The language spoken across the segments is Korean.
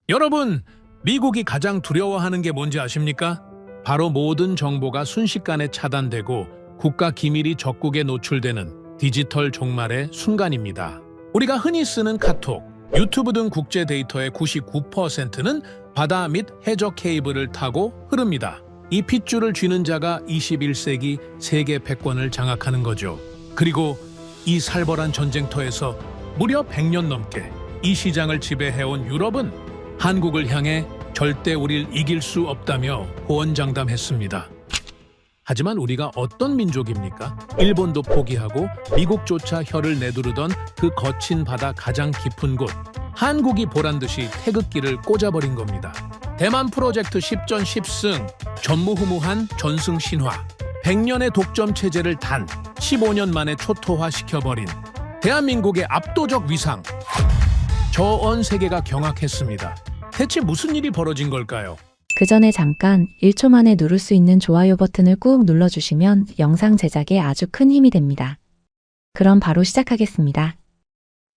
여러분, 미국이 가장 두려워하는 게 뭔지 아십니까? 바로 모든 정보가 순식간에 차단되고 국가 기밀이 적국에 노출되는 디지털 종말의 순간입니다. 우리가 흔히 쓰는 카톡, 유튜브 등 국제 데이터의 99%는 바다 및 해저 케이블을 타고 흐릅니다. 이 핏줄을 쥐는 자가 21세기 세계 패권을 장악하는 거죠. 그리고 이 살벌한 전쟁터에서 무려 100년 넘게 이 시장을 지배해온 유럽은 한국을 향해 절대 우릴 이길 수 없다며 호언장담했습니다. 하지만 우리가 어떤 민족입니까? 일본도 포기하고 미국조차 혀를 내두르던 그 거친 바다 가장 깊은 곳, 한국이 보란듯이 태극기를 꽂아버린 겁니다. 대만 프로젝트 10전 10승, 전무후무한 전승 신화, 100년의 독점 체제를 단 15년 만에 초토화시켜버린 대한민국의 압도적 위상. 전 세계가 경악했습니다. 대체 무슨 일이 벌어진 걸까요? 그 전에 잠깐 1초 만에 누를 수 있는 좋아요 버튼을 꾹 눌러주시면 영상 제작에 아주 큰 힘이 됩니다. 그럼 바로 시작하겠습니다.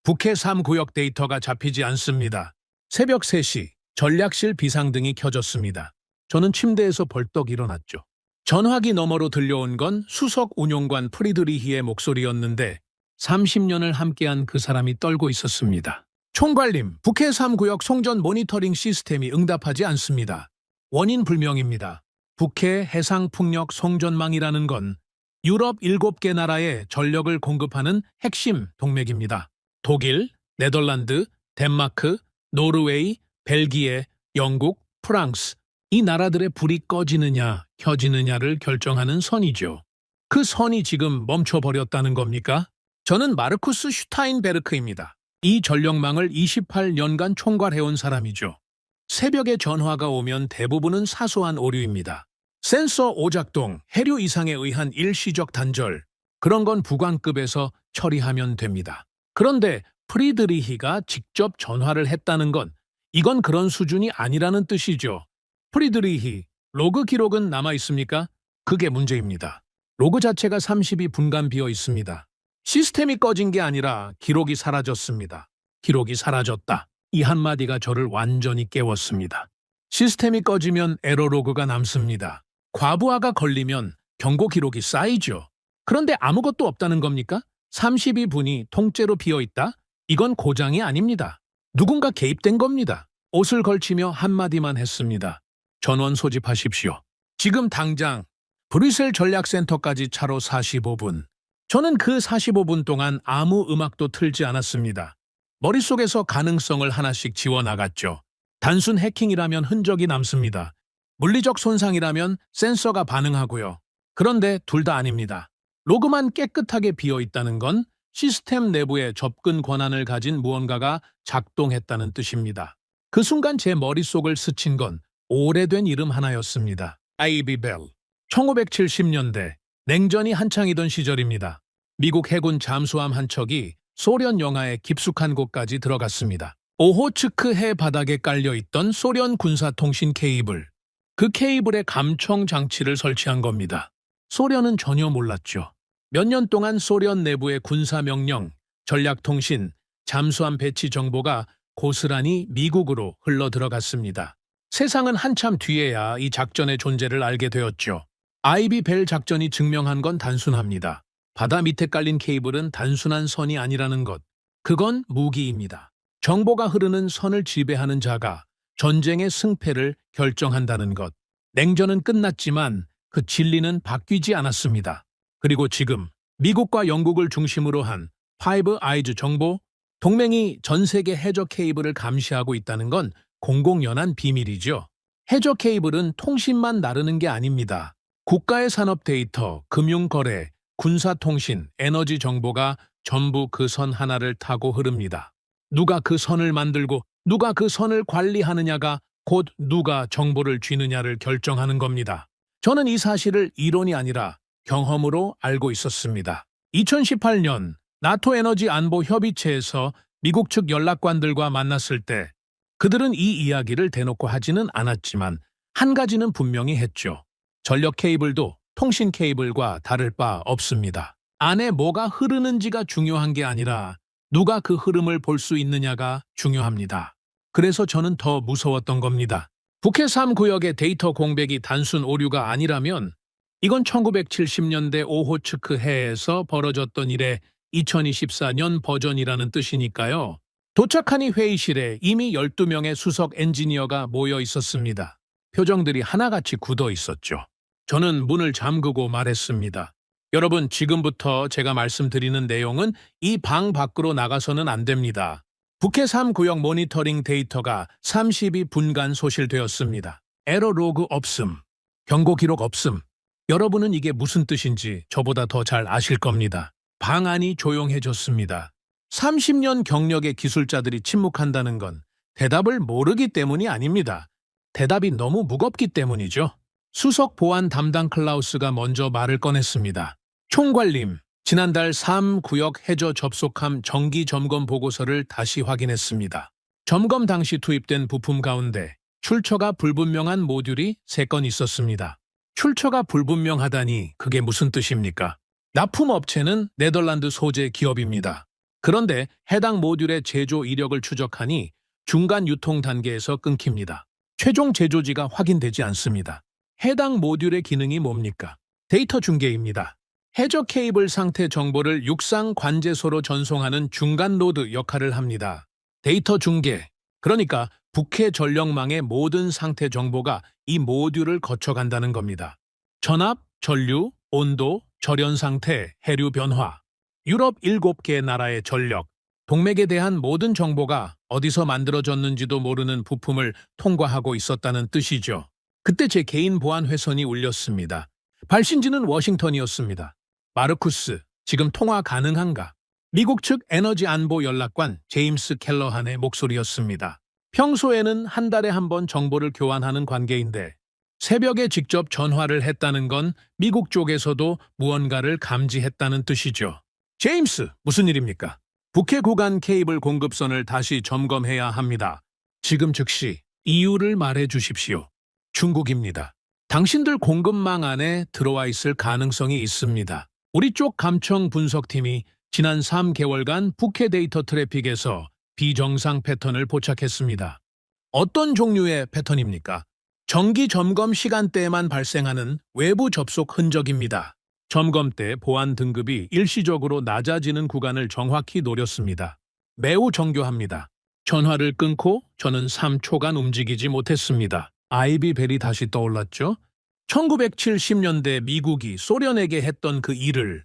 북해 3구역 데이터가 잡히지 않습니다. 새벽 3시 전략실 비상등이 켜졌습니다. 저는 침대에서 벌떡 일어났죠. 전화기 너머로 들려온 건 수석 운용관 프리드리히의 목소리였는데 30년을 함께한 그 사람이 떨고 있었습니다. 총괄님, 북해 3구역 송전 모니터링 시스템이 응답하지 않습니다. 원인 불명입니다. 북해 해상풍력 송전망이라는 건 유럽 7개 나라에 전력을 공급하는 핵심 동맥입니다. 독일, 네덜란드, 덴마크, 노르웨이, 벨기에, 영국, 프랑스, 이 나라들의 불이 꺼지느냐, 켜지느냐를 결정하는 선이죠. 그 선이 지금 멈춰버렸다는 겁니까? 저는 마르쿠스 슈타인베르크입니다. 이 전력망을 28년간 총괄해온 사람이죠. 새벽에 전화가 오면 대부분은 사소한 오류입니다. 센서 오작동, 해류 이상에 의한 일시적 단절, 그런 건 부관급에서 처리하면 됩니다. 그런데 프리드리히가 직접 전화를 했다는 건 이건 그런 수준이 아니라는 뜻이죠. 프리드리히, 로그 기록은 남아 있습니까? 그게 문제입니다. 로그 자체가 32분간 비어 있습니다. 시스템이 꺼진 게 아니라 기록이 사라졌습니다. 기록이 사라졌다. 이 한마디가 저를 완전히 깨웠습니다. 시스템이 꺼지면 에러 로그가 남습니다. 과부하가 걸리면 경고 기록이 쌓이죠. 그런데 아무것도 없다는 겁니까? 32분이 통째로 비어있다? 이건 고장이 아닙니다. 누군가 개입된 겁니다. 옷을 걸치며 한마디만 했습니다. 전원 소집하십시오. 지금 당장 브뤼셀 전략센터까지 차로 45분. 저는 그 45분 동안 아무 음악도 틀지 않았습니다. 머릿속에서 가능성을 하나씩 지워나갔죠. 단순 해킹이라면 흔적이 남습니다. 물리적 손상이라면 센서가 반응하고요. 그런데 둘 다 아닙니다. 로그만 깨끗하게 비어있다는 건 시스템 내부에 접근 권한을 가진 무언가가 작동했다는 뜻입니다. 그 순간 제 머릿속을 스친 건 오래된 이름 하나였습니다. 아이비 벨. 1570년대 냉전이 한창이던 시절입니다. 미국 해군 잠수함 한 척이 소련 영하의 깊숙한 곳까지 들어갔습니다. 오호츠크 해 바닥에 깔려있던 소련 군사통신 케이블. 그 케이블에 감청 장치를 설치한 겁니다. 소련은 전혀 몰랐죠. 몇 년 동안 소련 내부의 군사명령, 전략통신, 잠수함 배치 정보가 고스란히 미국으로 흘러들어갔습니다. 세상은 한참 뒤에야 이 작전의 존재를 알게 되었죠. 아이비 벨 작전이 증명한 건 단순합니다. 바다 밑에 깔린 케이블은 단순한 선이 아니라는 것. 그건 무기입니다. 정보가 흐르는 선을 지배하는 자가 전쟁의 승패를 결정한다는 것. 냉전은 끝났지만 그 진리는 바뀌지 않았습니다. 그리고 지금 미국과 영국을 중심으로 한 파이브 아이즈 정보 동맹이 전 세계 해저 케이블을 감시하고 있다는 건 공공연한 비밀이죠. 해저 케이블은 통신만 나르는 게 아닙니다. 국가의 산업 데이터, 금융거래, 군사통신, 에너지 정보가 전부 그 선 하나를 타고 흐릅니다. 누가 그 선을 만들고 누가 그 선을 관리하느냐가 곧 누가 정보를 쥐느냐를 결정하는 겁니다. 저는 이 사실을 이론이 아니라 경험으로 알고 있었습니다. 2018년 나토 에너지 안보 협의체에서 미국 측 연락관들과 만났을 때 그들은 이 이야기를 대놓고 하지는 않았지만 한 가지는 분명히 했죠. 전력 케이블도 통신 케이블과 다를 바 없습니다. 안에 뭐가 흐르는지가 중요한 게 아니라 누가 그 흐름을 볼 수 있느냐가 중요합니다. 그래서 저는 더 무서웠던 겁니다. 북해 3구역의 데이터 공백이 단순 오류가 아니라면 이건 1970년대 오호츠크 해에서 벌어졌던 일의 2024년 버전이라는 뜻이니까요. 도착하니 회의실에 이미 12명의 수석 엔지니어가 모여 있었습니다. 표정들이 하나같이 굳어 있었죠. 저는 문을 잠그고 말했습니다. 여러분, 지금부터 제가 말씀드리는 내용은 이 방 밖으로 나가서는 안 됩니다. 북해 3구역 모니터링 데이터가 32분간 소실되었습니다. 에러 로그 없음, 경고 기록 없음. 여러분은 이게 무슨 뜻인지 저보다 더 잘 아실 겁니다. 방 안이 조용해졌습니다. 30년 경력의 기술자들이 침묵한다는 건 대답을 모르기 때문이 아닙니다. 대답이 너무 무겁기 때문이죠. 수석 보안 담당 클라우스가 먼저 말을 꺼냈습니다. 총괄님, 지난달 3구역 해저 접속함 정기 점검 보고서를 다시 확인했습니다. 점검 당시 투입된 부품 가운데 출처가 불분명한 모듈이 3건 있었습니다. 출처가 불분명하다니 그게 무슨 뜻입니까? 납품업체는 네덜란드 소재 기업입니다. 그런데 해당 모듈의 제조 이력을 추적하니 중간 유통 단계에서 끊깁니다. 최종 제조지가 확인되지 않습니다. 해당 모듈의 기능이 뭡니까? 데이터 중계입니다. 해저 케이블 상태 정보를 육상 관제소로 전송하는 중간 노드 역할을 합니다. 데이터 중계, 그러니까 북해 전력망의 모든 상태 정보가 이 모듈을 거쳐간다는 겁니다. 전압, 전류, 온도, 절연 상태, 해류 변화, 유럽 7개 나라의 전력, 동맥에 대한 모든 정보가 어디서 만들어졌는지도 모르는 부품을 통과하고 있었다는 뜻이죠. 그때 제 개인 보안 회선이 울렸습니다. 발신지는 워싱턴이었습니다. 마르쿠스, 지금 통화 가능한가? 미국 측 에너지 안보 연락관 제임스 켈러한의 목소리였습니다. 평소에는 한 달에 한 번 정보를 교환하는 관계인데 새벽에 직접 전화를 했다는 건 미국 쪽에서도 무언가를 감지했다는 뜻이죠. 제임스, 무슨 일입니까? 북해 구간 케이블 공급선을 다시 점검해야 합니다. 지금 즉시 이유를 말해 주십시오. 중국입니다. 당신들 공급망 안에 들어와 있을 가능성이 있습니다. 우리 쪽 감청 분석팀이 지난 3개월간 북해 데이터 트래픽에서 비정상 패턴을 포착했습니다. 어떤 종류의 패턴입니까? 정기 점검 시간대에만 발생하는 외부 접속 흔적입니다. 점검 때 보안 등급이 일시적으로 낮아지는 구간을 정확히 노렸습니다. 매우 정교합니다. 전화를 끊고 저는 3초간 움직이지 못했습니다. 아이비 벨이 다시 떠올랐죠? 1970년대 미국이 소련에게 했던 그 일을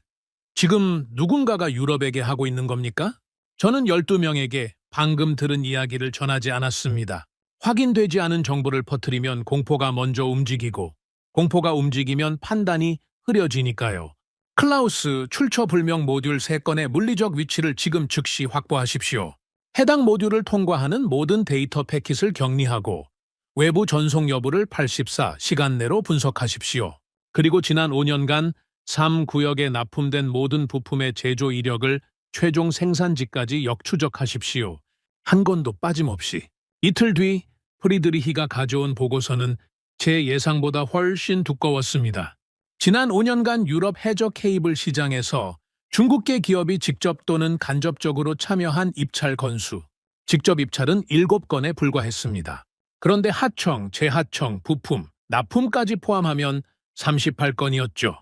지금 누군가가 유럽에게 하고 있는 겁니까? 저는 12명에게 방금 들은 이야기를 전하지 않았습니다. 확인되지 않은 정보를 퍼뜨리면 공포가 먼저 움직이고 공포가 움직이면 판단이 흐려지니까요. 클라우스, 출처 불명 모듈 3건의 물리적 위치를 지금 즉시 확보하십시오. 해당 모듈을 통과하는 모든 데이터 패킷을 격리하고 외부 전송 여부를 84시간 내로 분석하십시오. 그리고 지난 5년간 3구역에 납품된 모든 부품의 제조 이력을 최종 생산지까지 역추적하십시오. 한 건도 빠짐없이. 이틀 뒤 프리드리히가 가져온 보고서는 제 예상보다 훨씬 두꺼웠습니다. 지난 5년간 유럽 해저 케이블 시장에서 중국계 기업이 직접 또는 간접적으로 참여한 입찰 건수, 직접 입찰은 7건에 불과했습니다. 그런데 하청, 재하청, 부품, 납품까지 포함하면 38건이었죠.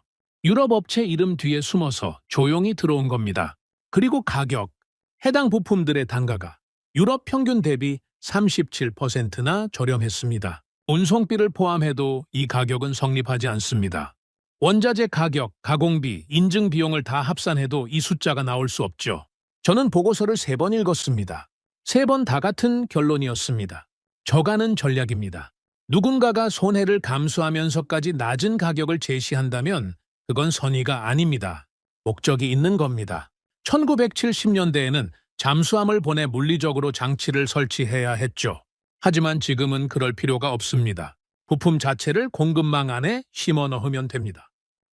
유럽 업체 이름 뒤에 숨어서 조용히 들어온 겁니다. 그리고 가격, 해당 부품들의 단가가 유럽 평균 대비 37%나 저렴했습니다. 운송비를 포함해도 이 가격은 성립하지 않습니다. 원자재 가격, 가공비, 인증 비용을 다 합산해도 이 숫자가 나올 수 없죠. 저는 보고서를 3번 읽었습니다. 3번 다 같은 결론이었습니다. 저가는 전략입니다. 누군가가 손해를 감수하면서까지 낮은 가격을 제시한다면 그건 선의가 아닙니다. 목적이 있는 겁니다. 1970년대에는 잠수함을 보내 물리적으로 장치를 설치해야 했죠. 하지만 지금은 그럴 필요가 없습니다. 부품 자체를 공급망 안에 심어 넣으면 됩니다.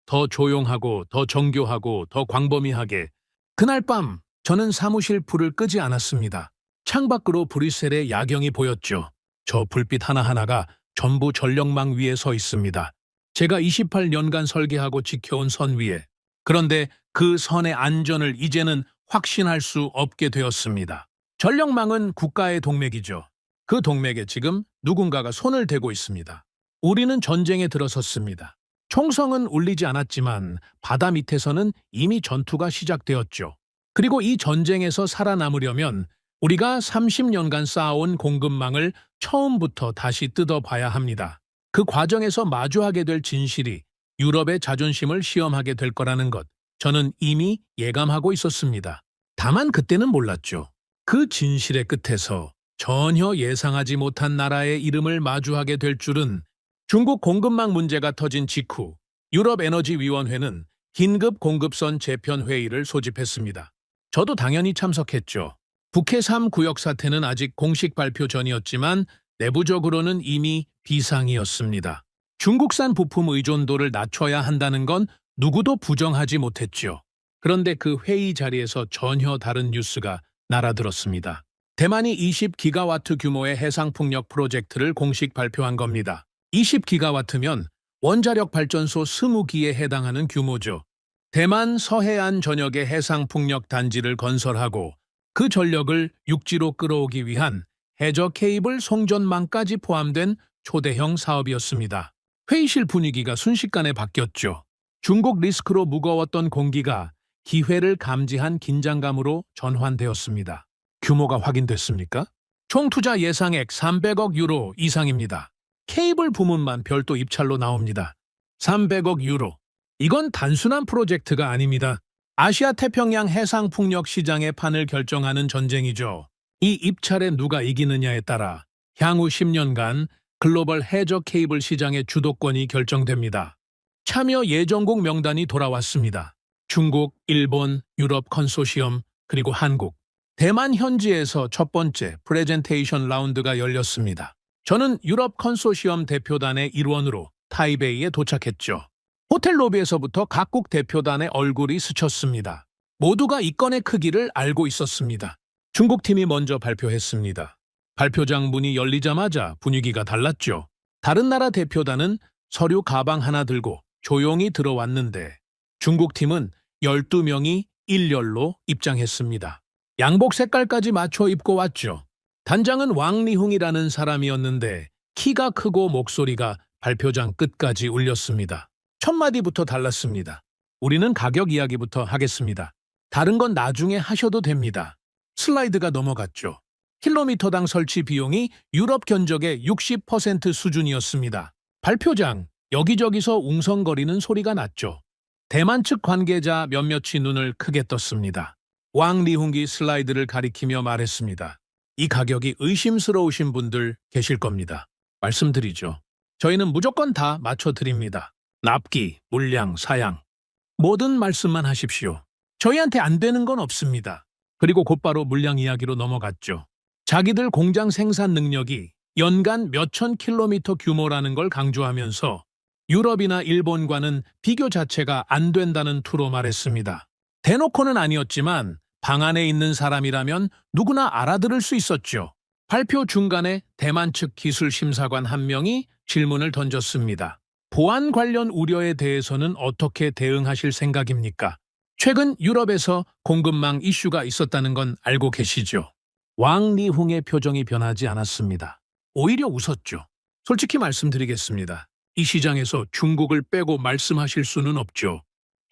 더 조용하고 더 정교하고 더 광범위하게. 그날 밤 저는 사무실 불을 끄지 않았습니다. 창밖으로 브뤼셀의 야경이 보였죠. 저 불빛 하나하나가 전부 전력망 위에 서 있습니다. 제가 28년간 설계하고 지켜온 선 위에. 그런데 그 선의 안전을 이제는 확신할 수 없게 되었습니다. 전력망은 국가의 동맥이죠. 그 동맥에 지금 누군가가 손을 대고 있습니다. 우리는 전쟁에 들어섰습니다. 총성은 울리지 않았지만 바다 밑에서는 이미 전투가 시작되었죠. 그리고 이 전쟁에서 살아남으려면 우리가 30년간 쌓아온 공급망을 처음부터 다시 뜯어봐야 합니다. 그 과정에서 마주하게 될 진실이 유럽의 자존심을 시험하게 될 거라는 것, 저는 이미 예감하고 있었습니다. 다만 그때는 몰랐죠. 그 진실의 끝에서 전혀 예상하지 못한 나라의 이름을 마주하게 될 줄은. 중국 공급망 문제가 터진 직후 유럽에너지위원회는 긴급 공급선 재편 회의를 소집했습니다. 저도 당연히 참석했죠. 북해 3구역 사태는 아직 공식 발표 전이었지만 내부적으로는 이미 비상이었습니다. 중국산 부품 의존도를 낮춰야 한다는 건 누구도 부정하지 못했죠. 그런데 그 회의 자리에서 전혀 다른 뉴스가 날아들었습니다. 대만이 20기가와트 규모의 해상풍력 프로젝트를 공식 발표한 겁니다. 20기가와트면 원자력 발전소 20기에 해당하는 규모죠. 대만 서해안 전역에 해상풍력 단지를 건설하고 그 전력을 육지로 끌어오기 위한 해저 케이블 송전망까지 포함된 초대형 사업이었습니다. 회의실 분위기가 순식간에 바뀌었죠. 중국 리스크로 무거웠던 공기가 기회를 감지한 긴장감으로 전환되었습니다. 규모가 확인됐습니까? 총 투자 예상액 300억 유로 이상입니다. 케이블 부문만 별도 입찰로 나옵니다. 300억 유로. 이건 단순한 프로젝트가 아닙니다. 아시아 태평양 해상풍력 시장의 판을 결정하는 전쟁이죠. 이 입찰에 누가 이기느냐에 따라 향후 10년간 글로벌 해저 케이블 시장의 주도권이 결정됩니다. 참여 예정국 명단이 돌아왔습니다. 중국, 일본, 유럽 컨소시엄, 그리고 한국. 대만 현지에서 첫 번째 프레젠테이션 라운드가 열렸습니다. 저는 유럽 컨소시엄 대표단의 일원으로 타이베이에 도착했죠. 호텔 로비에서부터 각국 대표단의 얼굴이 스쳤습니다. 모두가 이 건의 크기를 알고 있었습니다. 중국팀이 먼저 발표했습니다. 발표장 문이 열리자마자 분위기가 달랐죠. 다른 나라 대표단은 서류 가방 하나 들고 조용히 들어왔는데 중국팀은 12명이 일렬로 입장했습니다. 양복 색깔까지 맞춰 입고 왔죠. 단장은 왕리홍이라는 사람이었는데 키가 크고 목소리가 발표장 끝까지 울렸습니다. 첫 마디부터 달랐습니다. 우리는 가격 이야기부터 하겠습니다. 다른 건 나중에 하셔도 됩니다. 슬라이드가 넘어갔죠. 킬로미터당 설치 비용이 유럽 견적의 60% 수준이었습니다. 발표장, 여기저기서 웅성거리는 소리가 났죠. 대만 측 관계자 몇몇이 눈을 크게 떴습니다. 왕리홍이 슬라이드를 가리키며 말했습니다. 이 가격이 의심스러우신 분들 계실 겁니다. 말씀드리죠. 저희는 무조건 다 맞춰드립니다. 납기, 물량, 사양. 모든 말씀만 하십시오. 저희한테 안 되는 건 없습니다. 그리고 곧바로 물량 이야기로 넘어갔죠. 자기들 공장 생산 능력이 연간 몇천 킬로미터 규모라는 걸 강조하면서 유럽이나 일본과는 비교 자체가 안 된다는 투로 말했습니다. 대놓고는 아니었지만 방 안에 있는 사람이라면 누구나 알아들을 수 있었죠. 발표 중간에 대만 측 기술심사관 한 명이 질문을 던졌습니다. 보안 관련 우려에 대해서는 어떻게 대응하실 생각입니까? 최근 유럽에서 공급망 이슈가 있었다는 건 알고 계시죠? 왕리홍의 표정이 변하지 않았습니다. 오히려 웃었죠. 솔직히 말씀드리겠습니다. 이 시장에서 중국을 빼고 말씀하실 수는 없죠.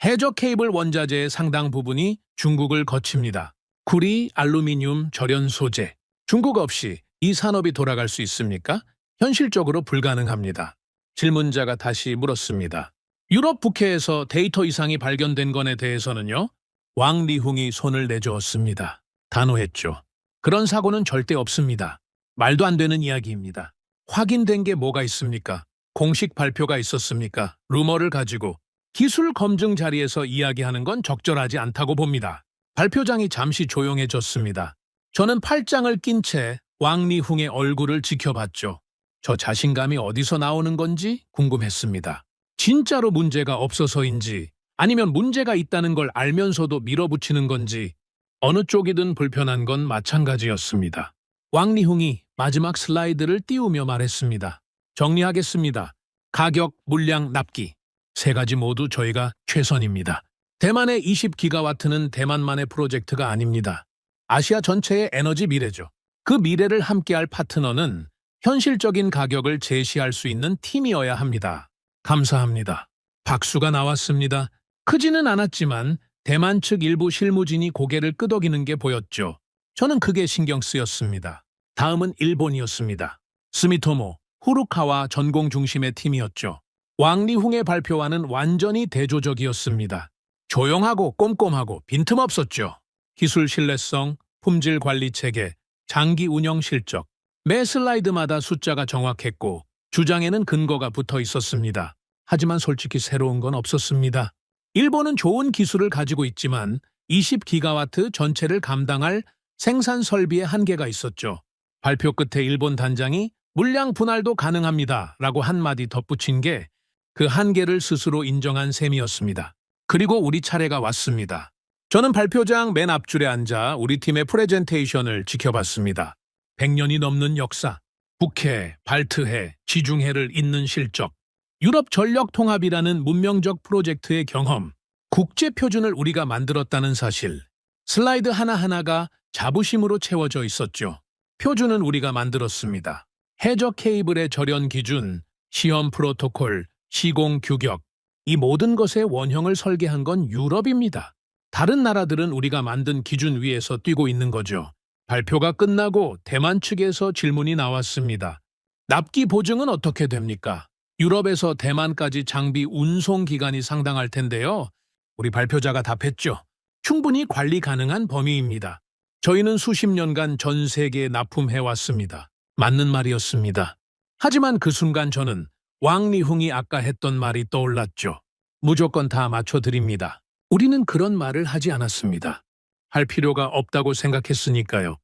해저 케이블 원자재의 상당 부분이 중국을 거칩니다. 구리, 알루미늄, 절연 소재. 중국 없이 이 산업이 돌아갈 수 있습니까? 현실적으로 불가능합니다. 질문자가 다시 물었습니다. 유럽 북해에서 데이터 이상이 발견된 건에 대해서는요? 왕리홍이 손을 내저었습니다. 단호했죠. 그런 사고는 절대 없습니다. 말도 안 되는 이야기입니다. 확인된 게 뭐가 있습니까? 공식 발표가 있었습니까? 루머를 가지고 기술 검증 자리에서 이야기하는 건 적절하지 않다고 봅니다. 발표장이 잠시 조용해졌습니다. 저는 팔짱을 낀 채 왕리홍의 얼굴을 지켜봤죠. 저 자신감이 어디서 나오는 건지 궁금했습니다. 진짜로 문제가 없어서인지 아니면 문제가 있다는 걸 알면서도 밀어붙이는 건지 어느 쪽이든 불편한 건 마찬가지였습니다. 왕리홍이 마지막 슬라이드를 띄우며 말했습니다. 정리하겠습니다. 가격, 물량, 납기. 세 가지 모두 저희가 최선입니다. 대만의 20기가와트는 대만만의 프로젝트가 아닙니다. 아시아 전체의 에너지 미래죠. 그 미래를 함께할 파트너는 현실적인 가격을 제시할 수 있는 팀이어야 합니다. 감사합니다. 박수가 나왔습니다. 크지는 않았지만 대만 측 일부 실무진이 고개를 끄덕이는 게 보였죠. 저는 그게 신경 쓰였습니다. 다음은 일본이었습니다. 스미토모, 후루카와 전공 중심의 팀이었죠. 왕리홍의 발표와는 완전히 대조적이었습니다. 조용하고 꼼꼼하고 빈틈없었죠. 기술 신뢰성, 품질 관리 체계, 장기 운영 실적, 매 슬라이드마다 숫자가 정확했고 주장에는 근거가 붙어 있었습니다. 하지만 솔직히 새로운 건 없었습니다. 일본은 좋은 기술을 가지고 있지만 20기가와트 전체를 감당할 생산 설비에 한계가 있었죠. 발표 끝에 일본 단장이 물량 분할도 가능합니다 라고 한마디 덧붙인 게 그 한계를 스스로 인정한 셈이었습니다. 그리고 우리 차례가 왔습니다. 저는 발표장 맨 앞줄에 앉아 우리 팀의 프레젠테이션을 지켜봤습니다. 100년이 넘는 역사, 북해, 발트해, 지중해를 잇는 실적, 유럽 전력 통합이라는 문명적 프로젝트의 경험, 국제 표준을 우리가 만들었다는 사실, 슬라이드 하나하나가 자부심으로 채워져 있었죠. 표준은 우리가 만들었습니다. 해저 케이블의 절연 기준, 시험 프로토콜, 시공 규격, 이 모든 것의 원형을 설계한 건 유럽입니다. 다른 나라들은 우리가 만든 기준 위에서 뛰고 있는 거죠. 발표가 끝나고 대만 측에서 질문이 나왔습니다. 납기 보증은 어떻게 됩니까? 유럽에서 대만까지 장비 운송 기간이 상당할 텐데요. 우리 발표자가 답했죠. 충분히 관리 가능한 범위입니다. 저희는 수십 년간 전 세계에 납품해왔습니다. 맞는 말이었습니다. 하지만 그 순간 저는 왕리홍이 아까 했던 말이 떠올랐죠. 무조건 다 맞춰드립니다. 우리는 그런 말을 하지 않았습니다. 할 필요가 없다고 생각했으니까요.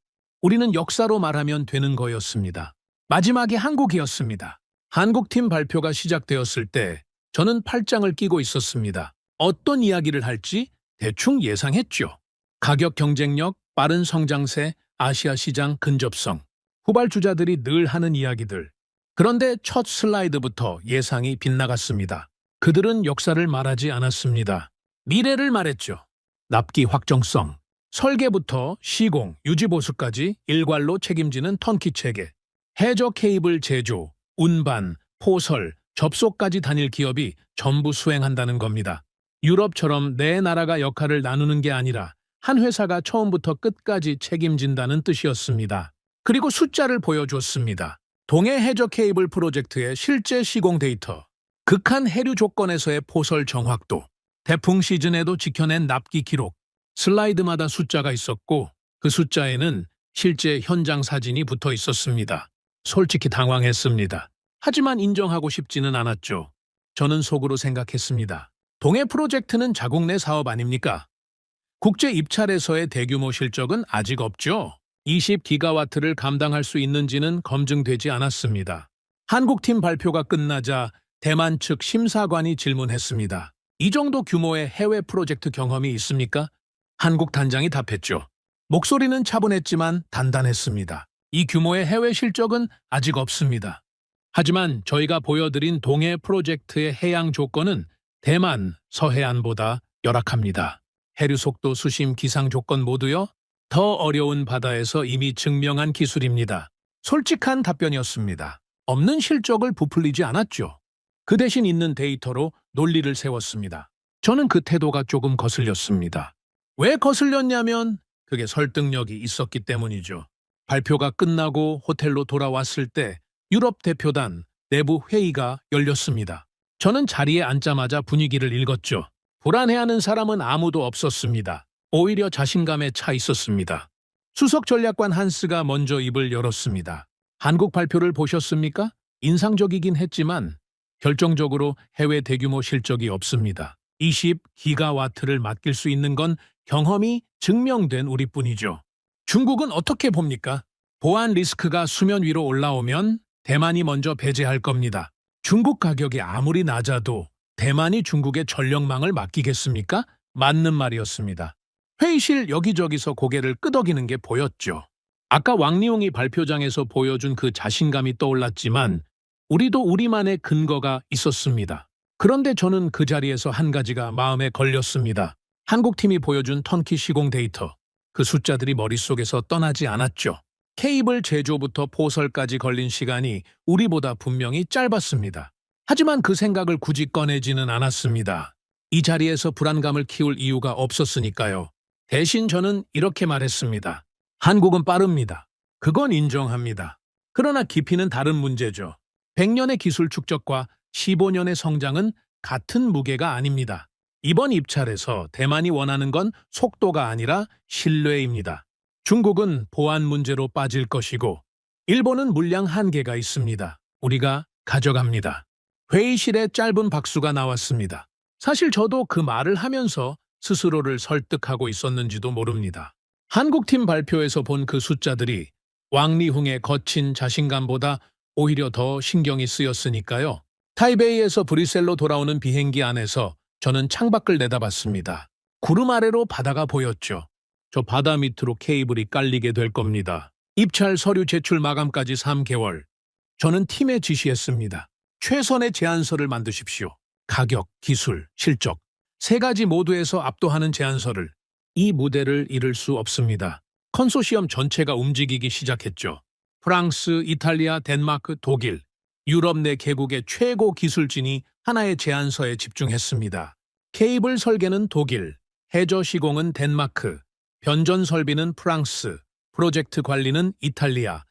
우리는 역사로 말하면 되는 거였습니다. 마지막이 한국이었습니다. 한국팀 발표가 시작되었을 때 저는 팔짱을 끼고 있었습니다. 어떤 이야기를 할지 대충 예상했죠. 가격 경쟁력, 빠른 성장세, 아시아 시장 근접성, 후발주자들이 늘 하는 이야기들. 그런데 첫 슬라이드부터 예상이 빗나갔습니다. 그들은 역사를 말하지 않았습니다. 미래를 말했죠. 납기 확정성, 설계부터 시공, 유지보수까지 일괄로 책임지는 턴키 체계, 해저 케이블 제조, 운반, 포설, 접속까지 단일 기업이 전부 수행한다는 겁니다. 유럽처럼 내 나라가 역할을 나누는 게 아니라 한 회사가 처음부터 끝까지 책임진다는 뜻이었습니다. 그리고 숫자를 보여줬습니다. 동해 해저 케이블 프로젝트의 실제 시공 데이터, 극한 해류 조건에서의 포설 정확도, 태풍 시즌에도 지켜낸 납기 기록, 슬라이드마다 숫자가 있었고 그 숫자에는 실제 현장 사진이 붙어 있었습니다. 솔직히 당황했습니다. 하지만 인정하고 싶지는 않았죠. 저는 속으로 생각했습니다. 동해 프로젝트는 자국 내 사업 아닙니까? 국제 입찰에서의 대규모 실적은 아직 없죠. 20기가와트를 감당할 수 있는지는 검증되지 않았습니다. 한국팀 발표가 끝나자 대만 측 심사관이 질문했습니다. 이 정도 규모의 해외 프로젝트 경험이 있습니까? 한국 단장이 답했죠. 목소리는 차분했지만 단단했습니다. 이 규모의 해외 실적은 아직 없습니다. 하지만 저희가 보여드린 동해 프로젝트의 해양 조건은 대만, 서해안보다 열악합니다. 해류 속도, 수심, 기상 조건 모두요? 더 어려운 바다에서 이미 증명한 기술입니다. 솔직한 답변이었습니다. 없는 실적을 부풀리지 않았죠. 그 대신 있는 데이터로 논리를 세웠습니다. 저는 그 태도가 조금 거슬렸습니다. 왜 거슬렸냐면 그게 설득력이 있었기 때문이죠. 발표가 끝나고 호텔로 돌아왔을 때 유럽 대표단 내부 회의가 열렸습니다. 저는 자리에 앉자마자 분위기를 읽었죠. 불안해하는 사람은 아무도 없었습니다. 오히려 자신감에 차 있었습니다. 수석 전략관 한스가 먼저 입을 열었습니다. 한국 발표를 보셨습니까? 인상적이긴 했지만 결정적으로 해외 대규모 실적이 없습니다. 20기가와트를 맡길 수 있는 건 경험이 증명된 우리뿐이죠. 중국은 어떻게 봅니까? 보안 리스크가 수면 위로 올라오면 대만이 먼저 배제할 겁니다. 중국 가격이 아무리 낮아도 대만이 중국의 전력망을 맡기겠습니까? 맞는 말이었습니다. 회의실 여기저기서 고개를 끄덕이는 게 보였죠. 아까 왕리홍이 발표장에서 보여준 그 자신감이 떠올랐지만 우리도 우리만의 근거가 있었습니다. 그런데 저는 그 자리에서 한 가지가 마음에 걸렸습니다. 한국팀이 보여준 턴키 시공 데이터. 그 숫자들이 머릿속에서 떠나지 않았죠. 케이블 제조부터 포설까지 걸린 시간이 우리보다 분명히 짧았습니다. 하지만 그 생각을 굳이 꺼내지는 않았습니다. 이 자리에서 불안감을 키울 이유가 없었으니까요. 대신 저는 이렇게 말했습니다. 한국은 빠릅니다. 그건 인정합니다. 그러나 깊이는 다른 문제죠. 100년의 기술 축적과 15년의 성장은 같은 무게가 아닙니다. 이번 입찰에서 대만이 원하는 건 속도가 아니라 신뢰입니다. 중국은 보안 문제로 빠질 것이고 일본은 물량 한계가 있습니다. 우리가 가져갑니다. 회의실에 짧은 박수가 나왔습니다. 사실 저도 그 말을 하면서 스스로를 설득하고 있었는지도 모릅니다. 한국팀 발표에서 본 그 숫자들이 왕리흥의 거친 자신감보다 오히려 더 신경이 쓰였으니까요. 타이베이에서 브뤼셀로 돌아오는 비행기 안에서 저는 창밖을 내다봤습니다. 구름 아래로 바다가 보였죠. 저 바다 밑으로 케이블이 깔리게 될 겁니다. 입찰 서류 제출 마감까지 3개월. 저는 팀에 지시했습니다. 최선의 제안서를 만드십시오. 가격, 기술, 실적, 세 가지 모두에서 압도하는 제안서를. 이 무대를 잃을 수 없습니다. 컨소시엄 전체가 움직이기 시작했죠. 프랑스, 이탈리아, 덴마크, 독일, 유럽 내 개국의 최고 기술진이 하나의 제안서에 집중했습니다. 케이블 설계는 독일, 해저 시공은 덴마크, 변전 설비는 프랑스, 프로젝트 관리는 이탈리아,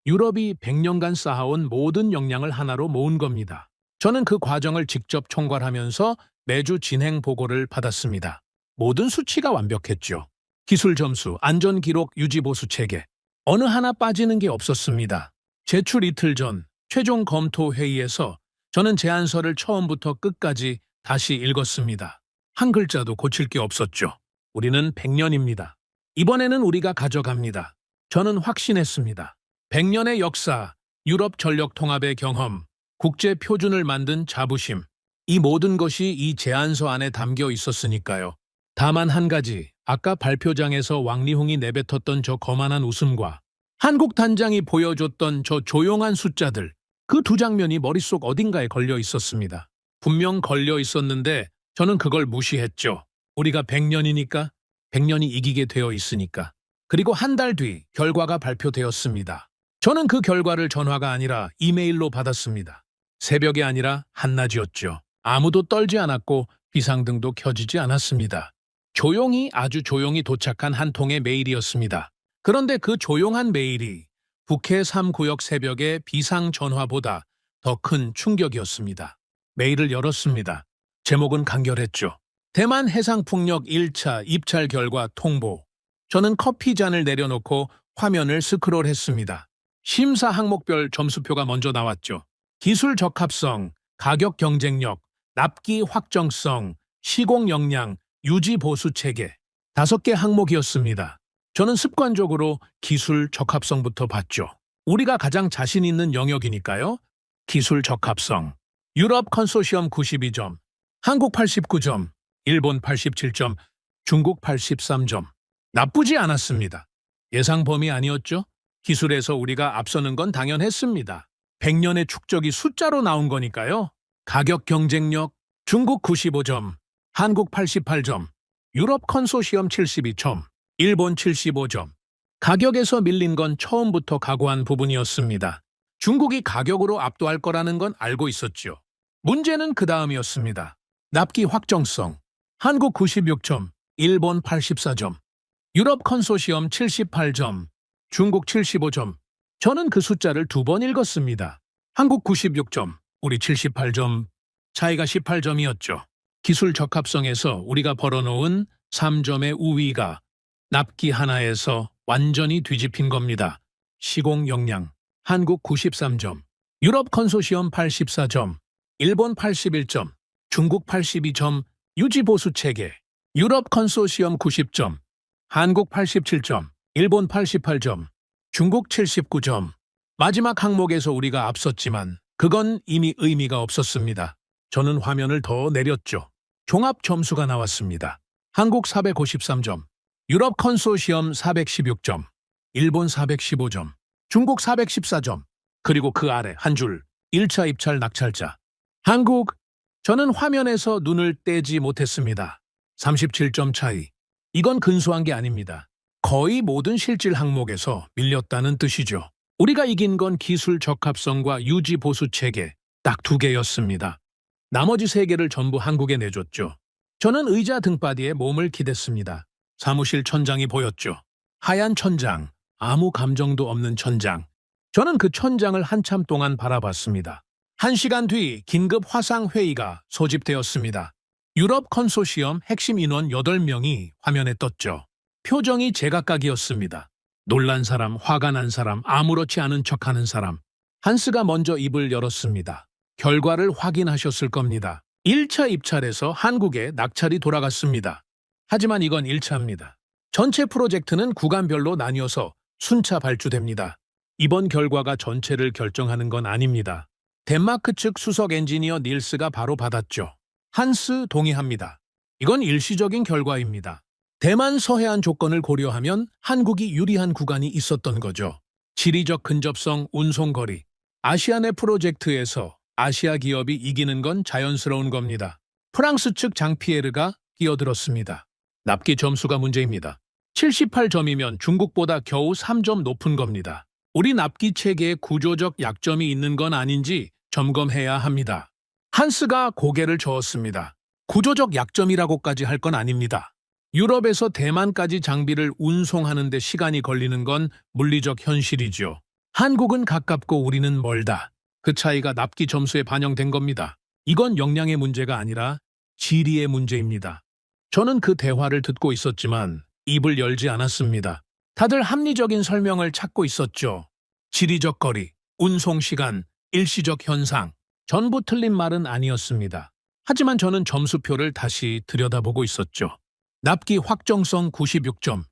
유럽이 100년간 쌓아온 모든 역량을 하나로 모은 겁니다. 저는 그 과정을 직접 총괄하면서 매주 진행 보고를 받았습니다. 모든 수치가 완벽했죠. 기술 점수, 안전 기록, 유지 보수 체계. 어느 하나 빠지는 게 없었습니다. 제출 이틀 전 최종 검토 회의에서 저는 제안서를 처음부터 끝까지 다시 읽었습니다. 한 글자도 고칠 게 없었죠. 우리는 100년입니다. 이번에는 우리가 가져갑니다. 저는 확신했습니다. 100년의 역사, 유럽 전력 통합의 경험, 국제 표준을 만든 자부심. 이 모든 것이 이 제안서 안에 담겨 있었으니까요. 다만 한 가지, 아까 발표장에서 왕리흥이 내뱉었던 저 거만한 웃음과 한국 단장이 보여줬던 저 조용한 숫자들, 그 두 장면이 머릿속 어딘가에 걸려 있었습니다. 분명 걸려 있었는데 저는 그걸 무시했죠. 우리가 100년이니까, 100년이 이기게 되어 있으니까. 그리고 한 달 뒤 결과가 발표되었습니다. 저는 그 결과를 전화가 아니라 이메일로 받았습니다. 새벽이 아니라 한낮이었죠. 아무도 떨지 않았고 비상등도 켜지지 않았습니다. 조용히 아주 조용히 도착한 한 통의 메일이었습니다. 그런데 그 조용한 메일이 북해 3구역 새벽의 비상 전화보다 더 큰 충격이었습니다. 메일을 열었습니다. 제목은 간결했죠. 대만 해상풍력 1차 입찰 결과 통보. 저는 커피 잔을 내려놓고 화면을 스크롤했습니다. 심사 항목별 점수표가 먼저 나왔죠. 기술 적합성, 가격 경쟁력, 납기 확정성, 시공 역량, 유지 보수 체계. 5개 항목이었습니다. 저는 습관적으로 기술 적합성부터 봤죠. 우리가 가장 자신 있는 영역이니까요. 기술 적합성. 유럽 컨소시엄 92점, 한국 89점, 일본 87점, 중국 83점. 나쁘지 않았습니다. 예상 범위 아니었죠? 기술에서 우리가 앞서는 건 당연했습니다. 100년의 축적이 숫자로 나온 거니까요. 가격 경쟁력, 중국 95점, 한국 88점, 유럽 컨소시엄 72점, 일본 75점. 가격에서 밀린 건 처음부터 각오한 부분이었습니다. 중국이 가격으로 압도할 거라는 건 알고 있었죠. 문제는 그 다음이었습니다. 납기 확정성, 한국 96점, 일본 84점, 유럽 컨소시엄 78점, 중국 75점. 저는 그 숫자를 2번 읽었습니다. 한국 96점, 우리 78점, 차이가 18점이었죠. 기술 적합성에서 우리가 벌어놓은 3점의 우위가 납기 하나에서 완전히 뒤집힌 겁니다. 시공 역량, 한국 93점, 유럽 컨소시엄 84점, 일본 81점, 중국 82점, 유지 보수 체계, 유럽 컨소시엄 90점, 한국 87점, 일본 88점, 중국 79점. 마지막 항목에서 우리가 앞섰지만 그건 이미 의미가 없었습니다. 저는 화면을 더 내렸죠. 종합 점수가 나왔습니다. 한국 453점, 유럽 컨소시엄 416점, 일본 415점, 중국 414점, 그리고 그 아래 한 줄 1차 입찰 낙찰자. 한국, 저는 화면에서 눈을 떼지 못했습니다. 37점 차이. 이건 근소한 게 아닙니다. 거의 모든 실질 항목에서 밀렸다는 뜻이죠. 우리가 이긴 건 기술 적합성과 유지 보수 체계 딱 두 개였습니다. 나머지 세 개를 전부 한국에 내줬죠. 저는 의자 등바디에 몸을 기댔습니다. 사무실 천장이 보였죠. 하얀 천장, 아무 감정도 없는 천장. 저는 그 천장을 한참 동안 바라봤습니다. 1시간 뒤 긴급 화상회의가 소집되었습니다. 유럽 컨소시엄 핵심 인원 8명이 화면에 떴죠. 표정이 제각각이었습니다. 놀란 사람, 화가 난 사람, 아무렇지 않은 척하는 사람. 한스가 먼저 입을 열었습니다. 결과를 확인하셨을 겁니다. 1차 입찰에서 한국에 낙찰이 돌아갔습니다. 하지만 이건 1차입니다. 전체 프로젝트는 구간별로 나뉘어서 순차 발주됩니다. 이번 결과가 전체를 결정하는 건 아닙니다. 덴마크 측 수석 엔지니어 닐스가 바로 받았죠. 한스 동의합니다. 이건 일시적인 결과입니다. 대만 서해안 조건을 고려하면 한국이 유리한 구간이 있었던 거죠. 지리적 근접성, 운송거리. 아시아 내 프로젝트에서 아시아 기업이 이기는 건 자연스러운 겁니다. 프랑스 측 장피에르가 끼어들었습니다. 납기 점수가 문제입니다. 78점이면 중국보다 겨우 3점 높은 겁니다. 우리 납기 체계에 구조적 약점이 있는 건 아닌지 점검해야 합니다. 한스가 고개를 저었습니다. 구조적 약점이라고까지 할 건 아닙니다. 유럽에서 대만까지 장비를 운송하는 데 시간이 걸리는 건 물리적 현실이죠. 한국은 가깝고 우리는 멀다. 그 차이가 납기 점수에 반영된 겁니다. 이건 역량의 문제가 아니라 지리의 문제입니다. 저는 그 대화를 듣고 있었지만 입을 열지 않았습니다. 다들 합리적인 설명을 찾고 있었죠. 지리적 거리, 운송시간, 일시적 현상. 전부 틀린 말은 아니었습니다. 하지만 저는 점수표를 다시 들여다보고 있었죠. 납기 확정성 96점,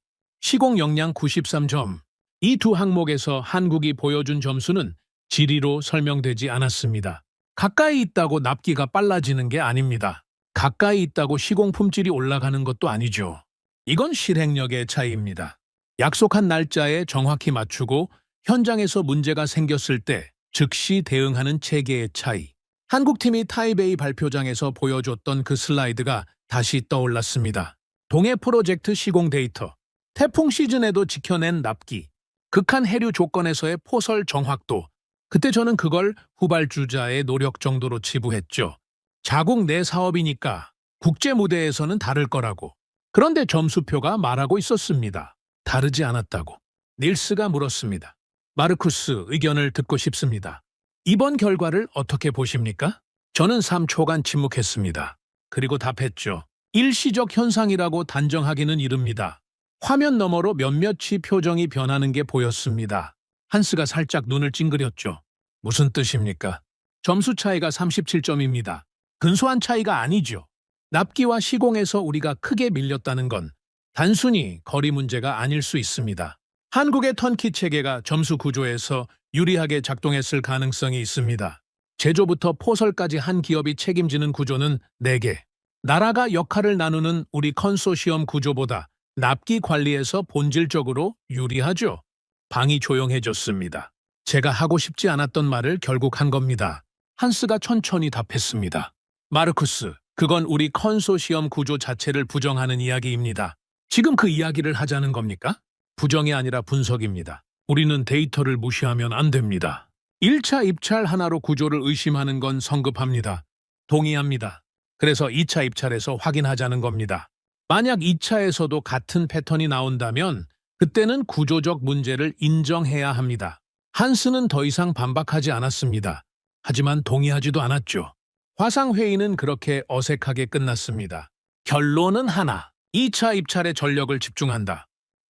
시공 역량 93점. 이 두 항목에서 한국이 보여준 점수는 지리로 설명되지 않았습니다. 가까이 있다고 납기가 빨라지는 게 아닙니다. 가까이 있다고 시공 품질이 올라가는 것도 아니죠. 이건 실행력의 차이입니다. 약속한 날짜에 정확히 맞추고 현장에서 문제가 생겼을 때 즉시 대응하는 체계의 차이. 한국팀이 타이베이 발표장에서 보여줬던 그 슬라이드가 다시 떠올랐습니다. 동해 프로젝트 시공 데이터, 태풍 시즌에도 지켜낸 납기, 극한 해류 조건에서의 포설 정확도. 그때 저는 그걸 후발주자의 노력 정도로 치부했죠. 자국 내 사업이니까 국제 무대에서는 다를 거라고. 그런데 점수표가 말하고 있었습니다. 다르지 않았다고. 닐스가 물었습니다. 마르쿠스, 의견을 듣고 싶습니다. 이번 결과를 어떻게 보십니까? 저는 3초간 침묵했습니다. 그리고 답했죠. 일시적 현상이라고 단정하기는 이릅니다. 화면 너머로 몇몇이 표정이 변하는 게 보였습니다. 한스가 살짝 눈을 찡그렸죠. 무슨 뜻입니까? 점수 차이가 37점입니다. 근소한 차이가 아니죠. 납기와 시공에서 우리가 크게 밀렸다는 건 단순히 거리 문제가 아닐 수 있습니다. 한국의 턴키 체계가 점수 구조에서 유리하게 작동했을 가능성이 있습니다. 제조부터 포설까지 한 기업이 책임지는 구조는 4개. 나라가 역할을 나누는 우리 컨소시엄 구조보다 납기 관리에서 본질적으로 유리하죠. 방이 조용해졌습니다. 제가 하고 싶지 않았던 말을 결국 한 겁니다. 한스가 천천히 답했습니다. 마르쿠스, 그건 우리 컨소시엄 구조 자체를 부정하는 이야기입니다. 지금 그 이야기를 하자는 겁니까? 부정이 아니라 분석입니다. 우리는 데이터를 무시하면 안 됩니다. 1차 입찰 하나로 구조를 의심하는 건 성급합니다. 동의합니다. 그래서 2차 입찰에서 확인하자는 겁니다. 만약 2차에서도 같은 패턴이 나온다면 그때는 구조적 문제를 인정해야 합니다. 한스는 더 이상 반박하지 않았습니다. 하지만 동의하지도 않았죠. 화상회의는 그렇게 어색하게 끝났습니다. 결론은 하나. 2차 입찰에 전력을 집중한다.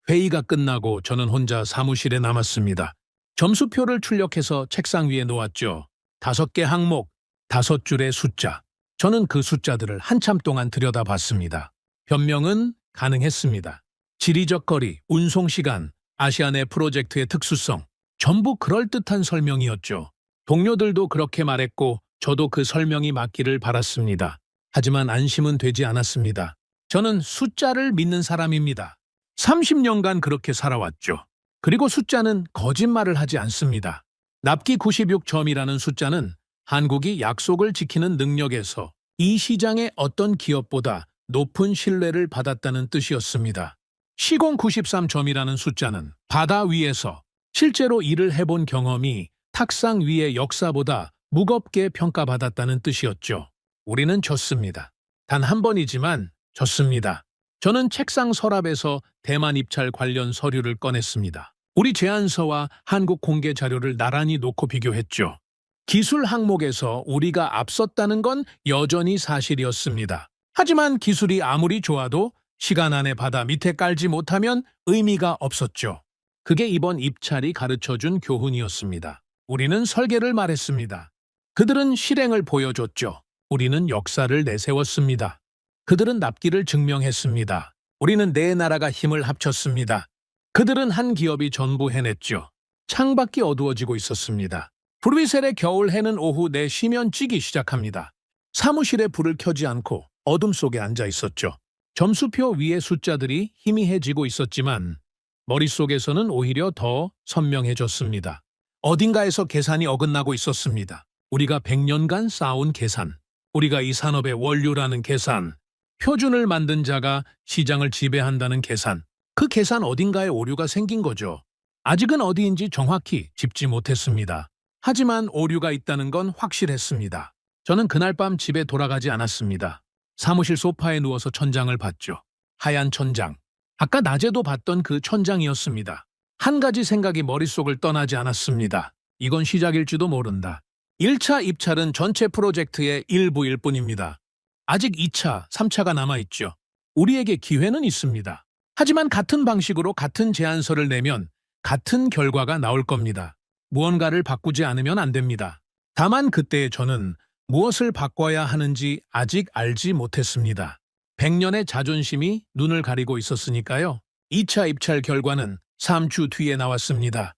회의가 끝나고 저는 혼자 사무실에 남았습니다. 점수표를 출력해서 책상 위에 놓았죠. 5개 항목, 5줄의 숫자. 저는 그 숫자들을 한참 동안 들여다봤습니다. 변명은 가능했습니다. 지리적 거리, 운송시간, 아시아 내 프로젝트의 특수성. 전부 그럴듯한 설명이었죠. 동료들도 그렇게 말했고 저도 그 설명이 맞기를 바랐습니다. 하지만 안심은 되지 않았습니다. 저는 숫자를 믿는 사람입니다. 30년간 그렇게 살아왔죠. 그리고 숫자는 거짓말을 하지 않습니다. 납기 96점이라는 숫자는 한국이 약속을 지키는 능력에서 이 시장의 어떤 기업보다 높은 신뢰를 받았다는 뜻이었습니다. 시공 93점이라는 숫자는 바다 위에서 실제로 일을 해본 경험이 탁상 위의 역사보다 무겁게 평가받았다는 뜻이었죠. 우리는 졌습니다. 단 한 번이지만 졌습니다. 저는 책상 서랍에서 대만 입찰 관련 서류를 꺼냈습니다. 우리 제안서와 한국 공개 자료를 나란히 놓고 비교했죠. 기술 항목에서 우리가 앞섰다는 건 여전히 사실이었습니다. 하지만 기술이 아무리 좋아도 시간 안에 바다 밑에 깔지 못하면 의미가 없었죠. 그게 이번 입찰이 가르쳐준 교훈이었습니다. 우리는 설계를 말했습니다. 그들은 실행을 보여줬죠. 우리는 역사를 내세웠습니다. 그들은 납기를 증명했습니다. 우리는 네 나라가 힘을 합쳤습니다. 그들은 한 기업이 전부 해냈죠. 창밖이 어두워지고 있었습니다. 브뤼셀의 겨울 해는 오후 4시면 찌기 시작합니다. 사무실에 불을 켜지 않고 어둠 속에 앉아 있었죠. 점수표 위의 숫자들이 희미해지고 있었지만 머릿속에서는 오히려 더 선명해졌습니다. 어딘가에서 계산이 어긋나고 있었습니다. 우리가 100년간 쌓아온 계산, 우리가 이 산업의 원료라는 계산, 표준을 만든 자가 시장을 지배한다는 계산, 그 계산 어딘가에 오류가 생긴 거죠. 아직은 어디인지 정확히 짚지 못했습니다. 하지만 오류가 있다는 건 확실했습니다. 저는 그날 밤 집에 돌아가지 않았습니다. 사무실 소파에 누워서 천장을 봤죠. 하얀 천장. 아까 낮에도 봤던 그 천장이었습니다. 한 가지 생각이 머릿속을 떠나지 않았습니다. 이건 시작일지도 모른다. 1차 입찰은 전체 프로젝트의 일부일 뿐입니다. 아직 2차, 3차가 남아있죠. 우리에게 기회는 있습니다. 하지만 같은 방식으로 같은 제안서를 내면 같은 결과가 나올 겁니다. 무언가를 바꾸지 않으면 안 됩니다. 다만 그때의 저는 무엇을 바꿔야 하는지 아직 알지 못했습니다. 100년의 자존심이 눈을 가리고 있었으니까요. 2차 입찰 결과는 3주 뒤에 나왔습니다.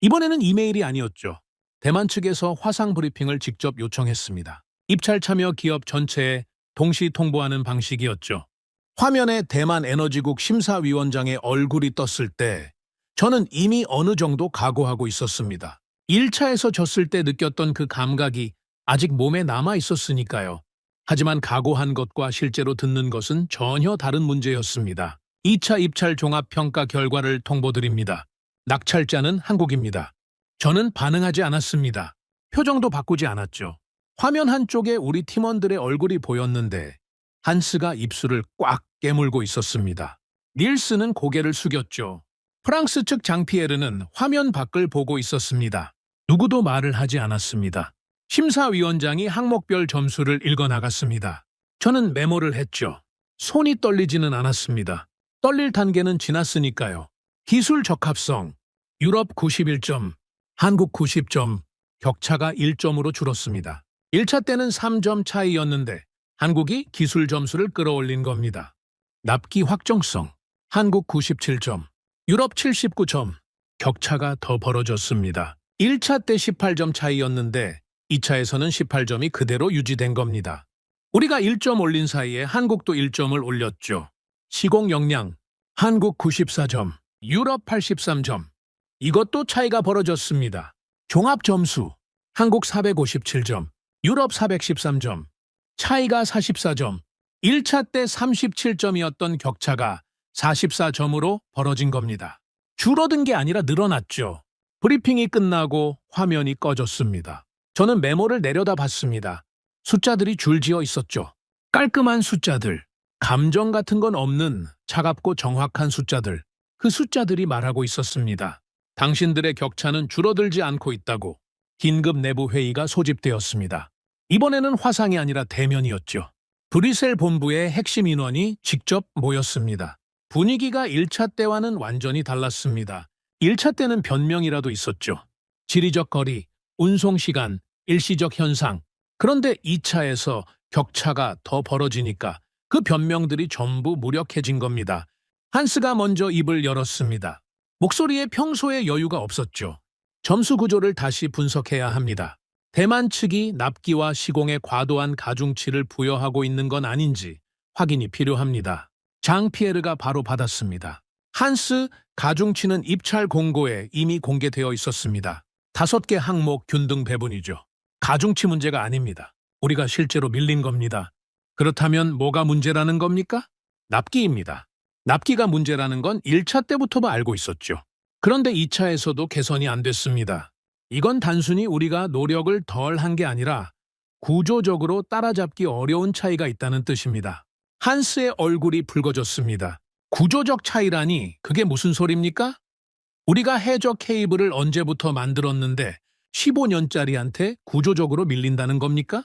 이번에는 이메일이 아니었죠. 대만 측에서 화상 브리핑을 직접 요청했습니다. 입찰 참여 기업 전체에 동시 통보하는 방식이었죠. 화면에 대만 에너지국 심사위원장의 얼굴이 떴을 때 저는 이미 어느 정도 각오하고 있었습니다. 1차에서 졌을 때 느꼈던 그 감각이 아직 몸에 남아 있었으니까요. 하지만 각오한 것과 실제로 듣는 것은 전혀 다른 문제였습니다. 2차 입찰 종합평가 결과를 통보드립니다. 낙찰자는 한국입니다. 저는 반응하지 않았습니다. 표정도 바꾸지 않았죠. 화면 한쪽에 우리 팀원들의 얼굴이 보였는데 한스가 입술을 꽉 깨물고 있었습니다. 닐스는 고개를 숙였죠. 프랑스 측 장피에르는 화면 밖을 보고 있었습니다. 누구도 말을 하지 않았습니다. 심사위원장이 항목별 점수를 읽어나갔습니다. 저는 메모를 했죠. 손이 떨리지는 않았습니다. 떨릴 단계는 지났으니까요. 기술 적합성, 유럽 91점, 한국 90점, 격차가 1점으로 줄었습니다. 1차 때는 3점 차이였는데 한국이 기술 점수를 끌어올린 겁니다. 납기 확정성, 한국 97점, 유럽 79점, 격차가 더 벌어졌습니다. 1차 때 18점 차이였는데 2차에서는 18점이 그대로 유지된 겁니다. 우리가 1점 올린 사이에 한국도 1점을 올렸죠. 시공 역량, 한국 94점, 유럽 83점. 이것도 차이가 벌어졌습니다. 종합 점수, 한국 457점, 유럽 413점, 차이가 44점. 1차 때 37점이었던 격차가 44점으로 벌어진 겁니다. 줄어든 게 아니라 늘어났죠. 브리핑이 끝나고 화면이 꺼졌습니다. 저는 메모를 내려다봤습니다. 숫자들이 줄지어 있었죠. 깔끔한 숫자들, 감정 같은 건 없는 차갑고 정확한 숫자들. 그 숫자들이 말하고 있었습니다. 당신들의 격차는 줄어들지 않고 있다고. 긴급 내부 회의가 소집되었습니다. 이번에는 화상이 아니라 대면이었죠. 브뤼셀 본부의 핵심 인원이 직접 모였습니다. 분위기가 1차 때와는 완전히 달랐습니다. 1차 때는 변명이라도 있었죠. 지리적 거리, 운송시간, 일시적 현상. 그런데 2차에서 격차가 더 벌어지니까 그 변명들이 전부 무력해진 겁니다. 한스가 먼저 입을 열었습니다. 목소리에 평소에 여유가 없었죠. 점수 구조를 다시 분석해야 합니다. 대만 측이 납기와 시공에 과도한 가중치를 부여하고 있는 건 아닌지 확인이 필요합니다. 장피에르가 바로 받았습니다. 한스, 가중치는 입찰 공고에 이미 공개되어 있었습니다. 5개 항목 균등 배분이죠. 가중치 문제가 아닙니다. 우리가 실제로 밀린 겁니다. 그렇다면 뭐가 문제라는 겁니까? 납기입니다. 납기가 문제라는 건 1차 때부터 알고 있었죠. 그런데 2차에서도 개선이 안 됐습니다. 이건 단순히 우리가 노력을 덜 한 게 아니라 구조적으로 따라잡기 어려운 차이가 있다는 뜻입니다. 한스의 얼굴이 붉어졌습니다. 구조적 차이라니 그게 무슨 소립니까? 우리가 해저 케이블을 언제부터 만들었는데 15년짜리한테 구조적으로 밀린다는 겁니까?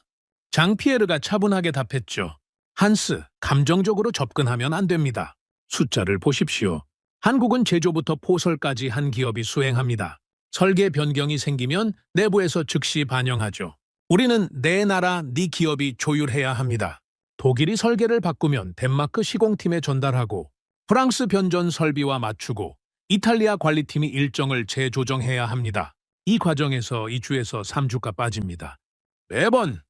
장피에르가 차분하게 답했죠. 한스, 감정적으로 접근하면 안 됩니다. 숫자를 보십시오. 한국은 제조부터 포설까지 한 기업이 수행합니다. 설계 변경이 생기면 내부에서 즉시 반영하죠. 우리는 내 나라, 네 기업이 조율해야 합니다. 독일이 설계를 바꾸면 덴마크 시공팀에 전달하고 프랑스 변전 설비와 맞추고 이탈리아 관리팀이 일정을 재조정해야 합니다. 이 과정에서 2주에서 3주가 빠집니다. 매번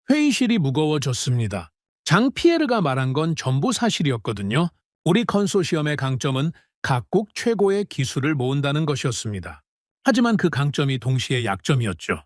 회의실이 무거워졌습니다. 장피에르가 말한 건 전부 사실이었거든요. 우리 컨소시엄의 강점은 각국 최고의 기술을 모은다는 것이었습니다. 하지만 그 강점이 동시에 약점이었죠.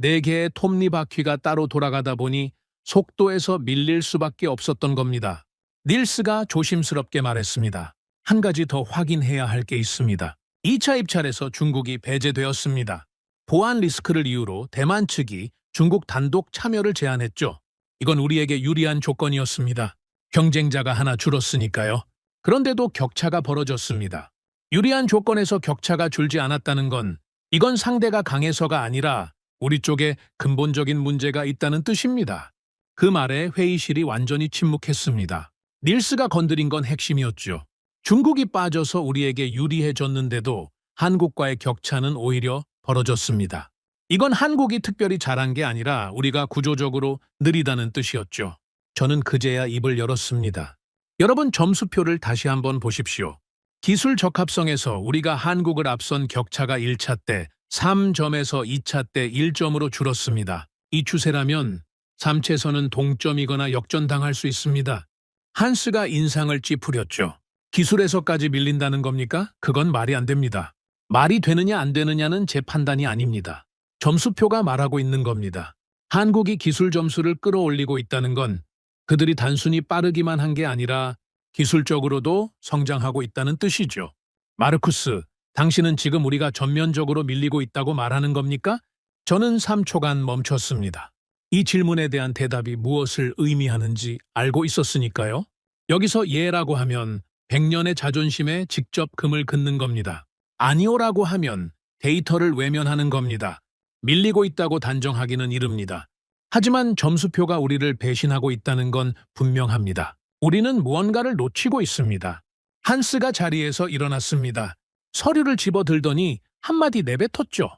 4개의 톱니바퀴가 따로 돌아가다 보니 속도에서 밀릴 수밖에 없었던 겁니다. 닐스가 조심스럽게 말했습니다. 한 가지 더 확인해야 할 게 있습니다. 2차 입찰에서 중국이 배제되었습니다. 보안 리스크를 이유로 대만 측이 중국 단독 참여를 제안했죠. 이건 우리에게 유리한 조건이었습니다. 경쟁자가 하나 줄었으니까요. 그런데도 격차가 벌어졌습니다. 유리한 조건에서 격차가 줄지 않았다는 건 이건 상대가 강해서가 아니라 우리 쪽에 근본적인 문제가 있다는 뜻입니다. 그 말에 회의실이 완전히 침묵했습니다. 닐스가 건드린 건 핵심이었죠. 중국이 빠져서 우리에게 유리해졌는데도 한국과의 격차는 오히려 벌어졌습니다. 이건 한국이 특별히 잘한 게 아니라 우리가 구조적으로 느리다는 뜻이었죠. 저는 그제야 입을 열었습니다. 여러분 점수표를 다시 한번 보십시오. 기술 적합성에서 우리가 한국을 앞선 격차가 1차 때 3점에서 2차 때 1점으로 줄었습니다. 이 추세라면 3차에서는 동점이거나 역전당할 수 있습니다. 한스가 인상을 찌푸렸죠. 기술에서까지 밀린다는 겁니까? 그건 말이 안 됩니다. 말이 되느냐 안 되느냐는 제 판단이 아닙니다. 점수표가 말하고 있는 겁니다. 한국이 기술 점수를 끌어올리고 있다는 건 그들이 단순히 빠르기만 한 게 아니라 기술적으로도 성장하고 있다는 뜻이죠. 마르쿠스, 당신은 지금 우리가 전면적으로 밀리고 있다고 말하는 겁니까? 저는 3초간 멈췄습니다. 이 질문에 대한 대답이 무엇을 의미하는지 알고 있었으니까요. 여기서 예라고 하면 100년의 자존심에 직접 금을 긋는 겁니다. 아니오라고 하면 데이터를 외면하는 겁니다. 밀리고 있다고 단정하기는 이릅니다. 하지만 점수표가 우리를 배신하고 있다는 건 분명합니다. 우리는 무언가를 놓치고 있습니다. 한스가 자리에서 일어났습니다. 서류를 집어들더니 한마디 내뱉었죠.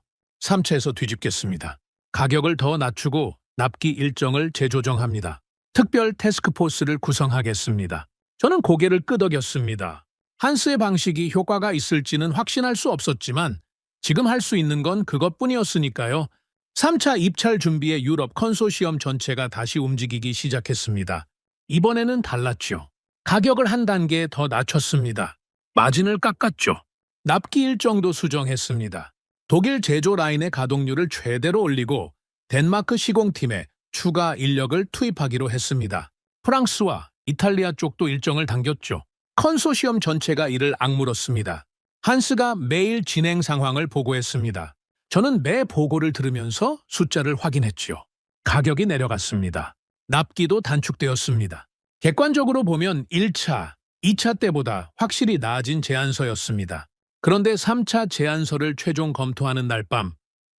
3차에서 뒤집겠습니다. 가격을 더 낮추고 납기 일정을 재조정합니다. 특별 태스크포스를 구성하겠습니다. 저는 고개를 끄덕였습니다. 한스의 방식이 효과가 있을지는 확신할 수 없었지만 지금 할 수 있는 건 그것뿐이었으니까요. 3차 입찰 준비에 유럽 컨소시엄 전체가 다시 움직이기 시작했습니다. 이번에는 달랐죠. 가격을 한 단계 더 낮췄습니다. 마진을 깎았죠. 납기 일정도 수정했습니다. 독일 제조 라인의 가동률을 최대로 올리고 덴마크 시공팀에 추가 인력을 투입하기로 했습니다. 프랑스와 이탈리아 쪽도 일정을 당겼죠. 컨소시엄 전체가 이를 악물었습니다. 한스가 매일 진행 상황을 보고했습니다. 저는 매 보고를 들으면서 숫자를 확인했죠. 가격이 내려갔습니다. 납기도 단축되었습니다. 객관적으로 보면 1차, 2차 때보다 확실히 나아진 제안서였습니다. 그런데 3차 제안서를 최종 검토하는 날 밤,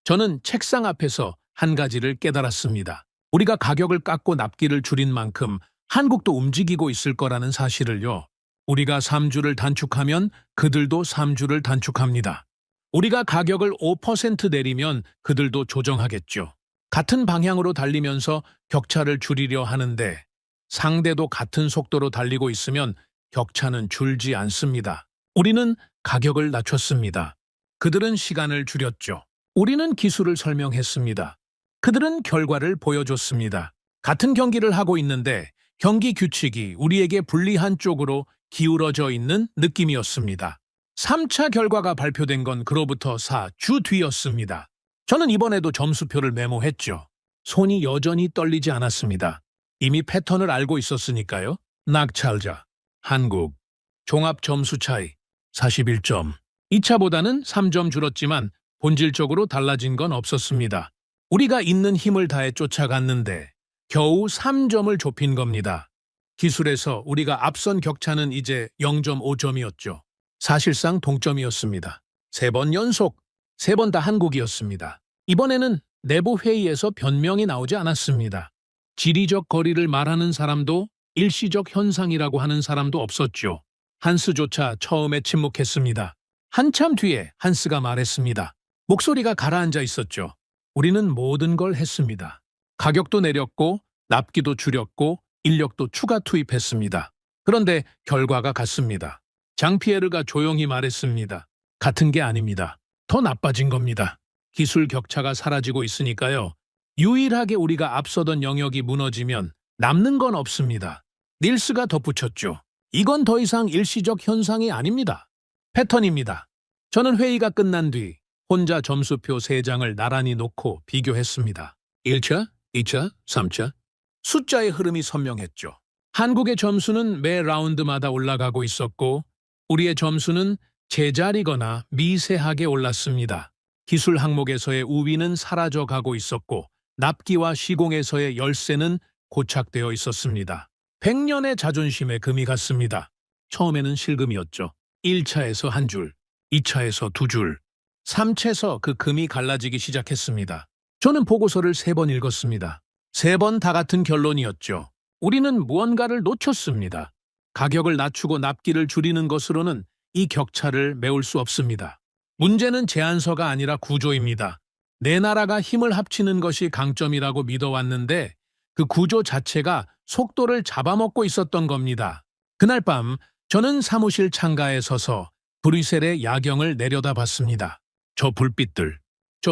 저는 책상 앞에서 한 가지를 깨달았습니다. 우리가 가격을 깎고 납기를 줄인 만큼 한국도 움직이고 있을 거라는 사실을요. 우리가 3주를 단축하면 그들도 3주를 단축합니다. 우리가 가격을 5% 내리면 그들도 조정하겠죠. 같은 방향으로 달리면서 격차를 줄이려 하는데 상대도 같은 속도로 달리고 있으면 격차는 줄지 않습니다. 우리는 가격을 낮췄습니다. 그들은 시간을 줄였죠. 우리는 기술을 설명했습니다. 그들은 결과를 보여줬습니다. 같은 경기를 하고 있는데 경기 규칙이 우리에게 불리한 쪽으로 기울어져 있는 느낌이었습니다. 3차 결과가 발표된 건 그로부터 4주 뒤였습니다. 저는 이번에도 점수표를 메모했죠. 손이 여전히 떨리지 않았습니다. 이미 패턴을 알고 있었으니까요. 낙찰자, 한국, 종합 점수 차이 41점. 2차보다는 3점 줄었지만 본질적으로 달라진 건 없었습니다. 우리가 있는 힘을 다해 쫓아갔는데 겨우 3점을 좁힌 겁니다. 기술에서 우리가 앞선 격차는 이제 0.5점이었죠. 사실상 동점이었습니다. 3번 연속, 3번 다 한국이었습니다. 이번에는 내부 회의에서 변명이 나오지 않았습니다. 지리적 거리를 말하는 사람도 일시적 현상이라고 하는 사람도 없었죠. 한스조차 처음에 침묵했습니다. 한참 뒤에 한스가 말했습니다. 목소리가 가라앉아 있었죠. 우리는 모든 걸 했습니다. 가격도 내렸고 납기도 줄였고 인력도 추가 투입했습니다. 그런데 결과가 같습니다. 장피에르가 조용히 말했습니다. 같은 게 아닙니다. 더 나빠진 겁니다. 기술 격차가 사라지고 있으니까요. 유일하게 우리가 앞서던 영역이 무너지면 남는 건 없습니다. 닐스가 덧붙였죠. 이건 더 이상 일시적 현상이 아닙니다. 패턴입니다. 저는 회의가 끝난 뒤 혼자 점수표 3장을 나란히 놓고 비교했습니다. 1차, 2차, 3차. 숫자의 흐름이 선명했죠. 한국의 점수는 매 라운드마다 올라가고 있었고 우리의 점수는 제자리거나 미세하게 올랐습니다. 기술 항목에서의 우위는 사라져가고 있었고 납기와 시공에서의 열세는 고착되어 있었습니다. 100년의 자존심에 금이 갔습니다. 처음에는 실금이었죠. 1차에서 한 줄, 2차에서 2줄, 3차에서 그 금이 갈라지기 시작했습니다. 저는 보고서를 3번 읽었습니다. 3번 다 같은 결론이었죠. 우리는 무언가를 놓쳤습니다. 가격을 낮추고 납기를 줄이는 것으로는 이 격차를 메울 수 없습니다. 문제는 제안서가 아니라 구조입니다. 내 나라가 힘을 합치는 것이 강점이라고 믿어왔는데 그 구조 자체가 속도를 잡아먹고 있었던 겁니다. 그날 밤 저는 사무실 창가에 서서 브뤼셀의 야경을 내려다봤습니다. 저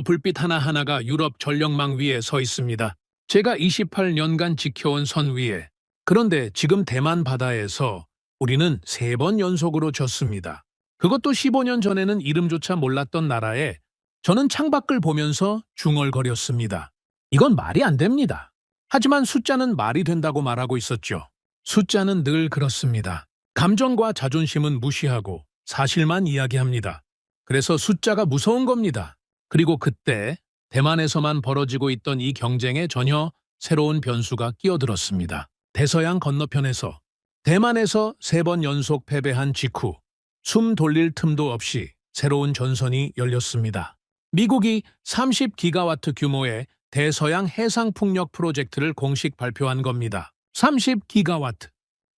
불빛 하나하나가 유럽 전력망 위에 서 있습니다. 제가 28년간 지켜온 선 위에. 그런데 지금 대만 바다에서 우리는 3번 연속으로 졌습니다. 그것도 15년 전에는 이름조차 몰랐던 나라에 저는 창밖을 보면서 중얼거렸습니다. 이건 말이 안 됩니다. 하지만 숫자는 말이 된다고 말하고 있었죠. 숫자는 늘 그렇습니다. 감정과 자존심은 무시하고 사실만 이야기합니다. 그래서 숫자가 무서운 겁니다. 그리고 그때 대만에서만 벌어지고 있던 이 경쟁에 전혀 새로운 변수가 끼어들었습니다. 대서양 건너편에서 대만에서 3번 연속 패배한 직후 숨 돌릴 틈도 없이 새로운 전선이 열렸습니다. 미국이 30기가와트 규모의 대서양 해상풍력 프로젝트를 공식 발표한 겁니다. 30기가와트.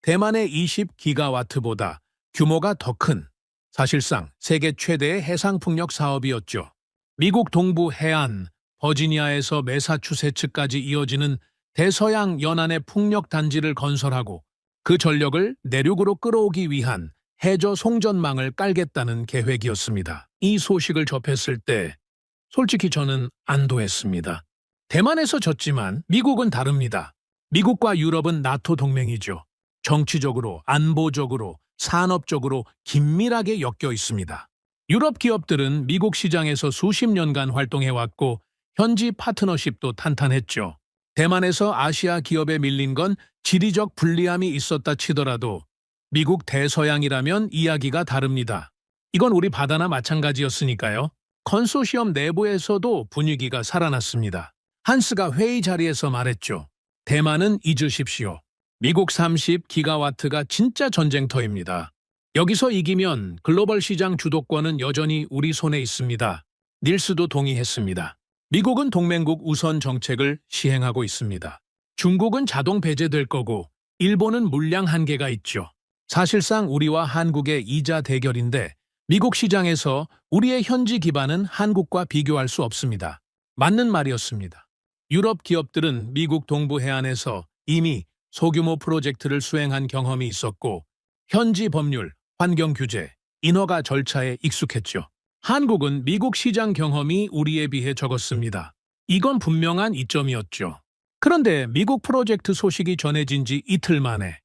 대만의 20기가와트보다 규모가 더 큰, 사실상 세계 최대의 해상풍력 사업이었죠. 미국 동부 해안, 버지니아에서 매사추세츠까지 이어지는 대서양 연안의 풍력 단지를 건설하고 그 전력을 내륙으로 끌어오기 위한 해저 송전망을 깔겠다는 계획이었습니다. 이 소식을 접했을 때 솔직히 저는 안도했습니다. 대만에서 졌지만 미국은 다릅니다. 미국과 유럽은 나토 동맹이죠. 정치적으로, 안보적으로, 산업적으로 긴밀하게 엮여 있습니다. 유럽 기업들은 미국 시장에서 수십 년간 활동해왔고 현지 파트너십도 탄탄했죠. 대만에서 아시아 기업에 밀린 건 지리적 불리함이 있었다 치더라도 미국 대서양이라면 이야기가 다릅니다. 이건 우리 바다나 마찬가지였으니까요. 컨소시엄 내부에서도 분위기가 살아났습니다. 한스가 회의 자리에서 말했죠. 대만은 잊으십시오. 미국 30기가와트가 진짜 전쟁터입니다. 여기서 이기면 글로벌 시장 주도권은 여전히 우리 손에 있습니다. 닐스도 동의했습니다. 미국은 동맹국 우선 정책을 시행하고 있습니다. 중국은 자동 배제될 거고 일본은 물량 한계가 있죠. 사실상 우리와 한국의 이자 대결인데 미국 시장에서 우리의 현지 기반은 한국과 비교할 수 없습니다. 맞는 말이었습니다. 유럽 기업들은 미국 동부 해안에서 이미 소규모 프로젝트를 수행한 경험이 있었고 현지 법률, 환경 규제, 인허가 절차에 익숙했죠. 한국은 미국 시장 경험이 우리에 비해 적었습니다. 이건 분명한 이점이었죠. 그런데 미국 프로젝트 소식이 전해진 지 이틀 만에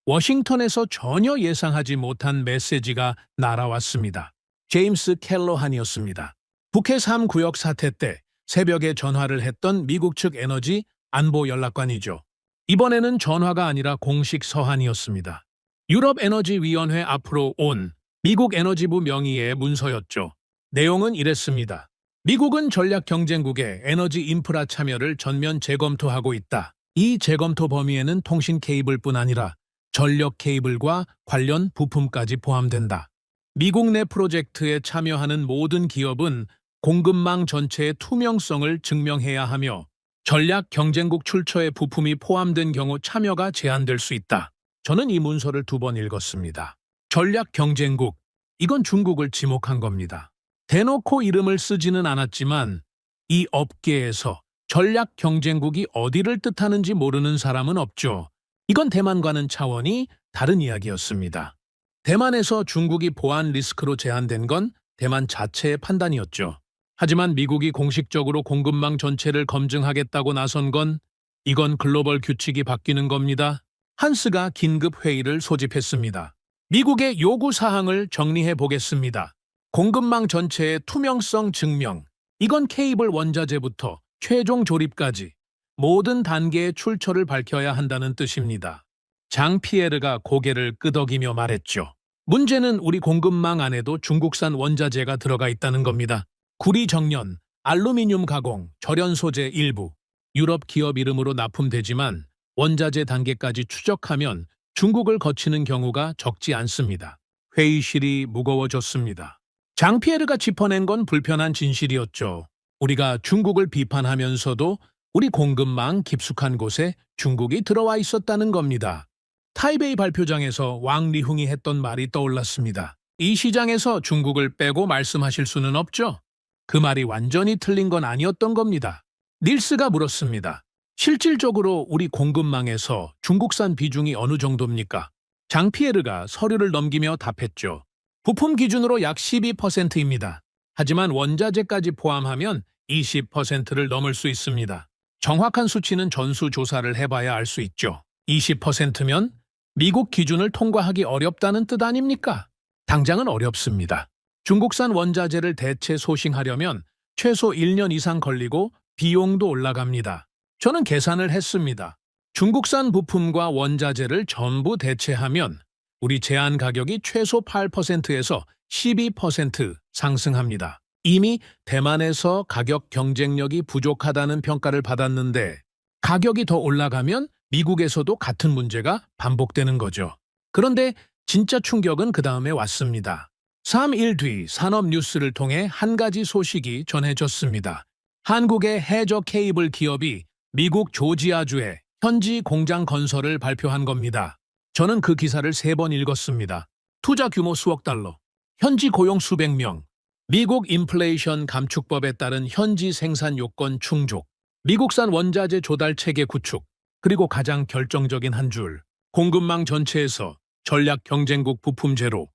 워싱턴에서 전혀 예상하지 못한 메시지가 날아왔습니다. 제임스 켈러한이었습니다. 북해 3구역 사태 때 새벽에 전화를 했던 미국 측 에너지 안보 연락관이죠. 이번에는 전화가 아니라 공식 서한이었습니다. 유럽에너지위원회 앞으로 온 미국 에너지부 명의의 문서였죠. 내용은 이랬습니다. 미국은 전략 경쟁국의 에너지 인프라 참여를 전면 재검토하고 있다. 이 재검토 범위에는 통신 케이블뿐 아니라 전력 케이블과 관련 부품까지 포함된다. 미국 내 프로젝트에 참여하는 모든 기업은 공급망 전체의 투명성을 증명해야 하며 전략 경쟁국 출처의 부품이 포함된 경우 참여가 제한될 수 있다. 저는 이 문서를 2번 읽었습니다. 전략 경쟁국, 이건 중국을 지목한 겁니다. 대놓고 이름을 쓰지는 않았지만 이 업계에서 전략 경쟁국이 어디를 뜻하는지 모르는 사람은 없죠. 이건 대만과는 차원이 다른 이야기였습니다. 대만에서 중국이 보안 리스크로 제한된 건 대만 자체의 판단이었죠. 하지만 미국이 공식적으로 공급망 전체를 검증하겠다고 나선 건 이건 글로벌 규칙이 바뀌는 겁니다. 한스가 긴급 회의를 소집했습니다. 미국의 요구 사항을 정리해 보겠습니다. 공급망 전체의 투명성 증명, 이건 케이블 원자재부터 최종 조립까지 모든 단계의 출처를 밝혀야 한다는 뜻입니다. 장 피에르가 고개를 끄덕이며 말했죠. 문제는 우리 공급망 안에도 중국산 원자재가 들어가 있다는 겁니다. 구리 정련, 알루미늄 가공, 절연 소재 일부, 유럽 기업 이름으로 납품되지만 원자재 단계까지 추적하면 중국을 거치는 경우가 적지 않습니다. 회의실이 무거워졌습니다. 장 피에르가 짚어낸 건 불편한 진실이었죠. 우리가 중국을 비판하면서도 우리 공급망 깊숙한 곳에 중국이 들어와 있었다는 겁니다. 타이베이 발표장에서 왕 리흥이 했던 말이 떠올랐습니다. 이 시장에서 중국을 빼고 말씀하실 수는 없죠? 그 말이 완전히 틀린 건 아니었던 겁니다. 닐스가 물었습니다. 실질적으로 우리 공급망에서 중국산 비중이 어느 정도입니까? 장 피에르가 서류를 넘기며 답했죠. 부품 기준으로 약 12%입니다. 하지만 원자재까지 포함하면 20%를 넘을 수 있습니다. 정확한 수치는 전수조사를 해봐야 알 수 있죠. 20%면 미국 기준을 통과하기 어렵다는 뜻 아닙니까? 당장은 어렵습니다. 중국산 원자재를 대체 소싱하려면 최소 1년 이상 걸리고 비용도 올라갑니다. 저는 계산을 했습니다. 중국산 부품과 원자재를 전부 대체하면 우리 제한 가격이 최소 8%에서 12% 상승합니다. 이미 대만에서 가격 경쟁력이 부족하다는 평가를 받았는데 가격이 더 올라가면 미국에서도 같은 문제가 반복되는 거죠. 그런데 진짜 충격은 그 다음에 왔습니다. 3일 뒤 산업뉴스를 통해 한 가지 소식이 전해졌습니다. 한국의 해저 케이블 기업이 미국 조지아주에 현지 공장 건설을 발표한 겁니다. 저는 그 기사를 3번 읽었습니다. 투자 규모 수억 달러, 현지 고용 수백 명, 미국 인플레이션 감축법에 따른 현지 생산 요건 충족, 미국산 원자재 조달 체계 구축, 그리고 가장 결정적인 한 줄, 공급망 전체에서 전략 경쟁국 부품 제로,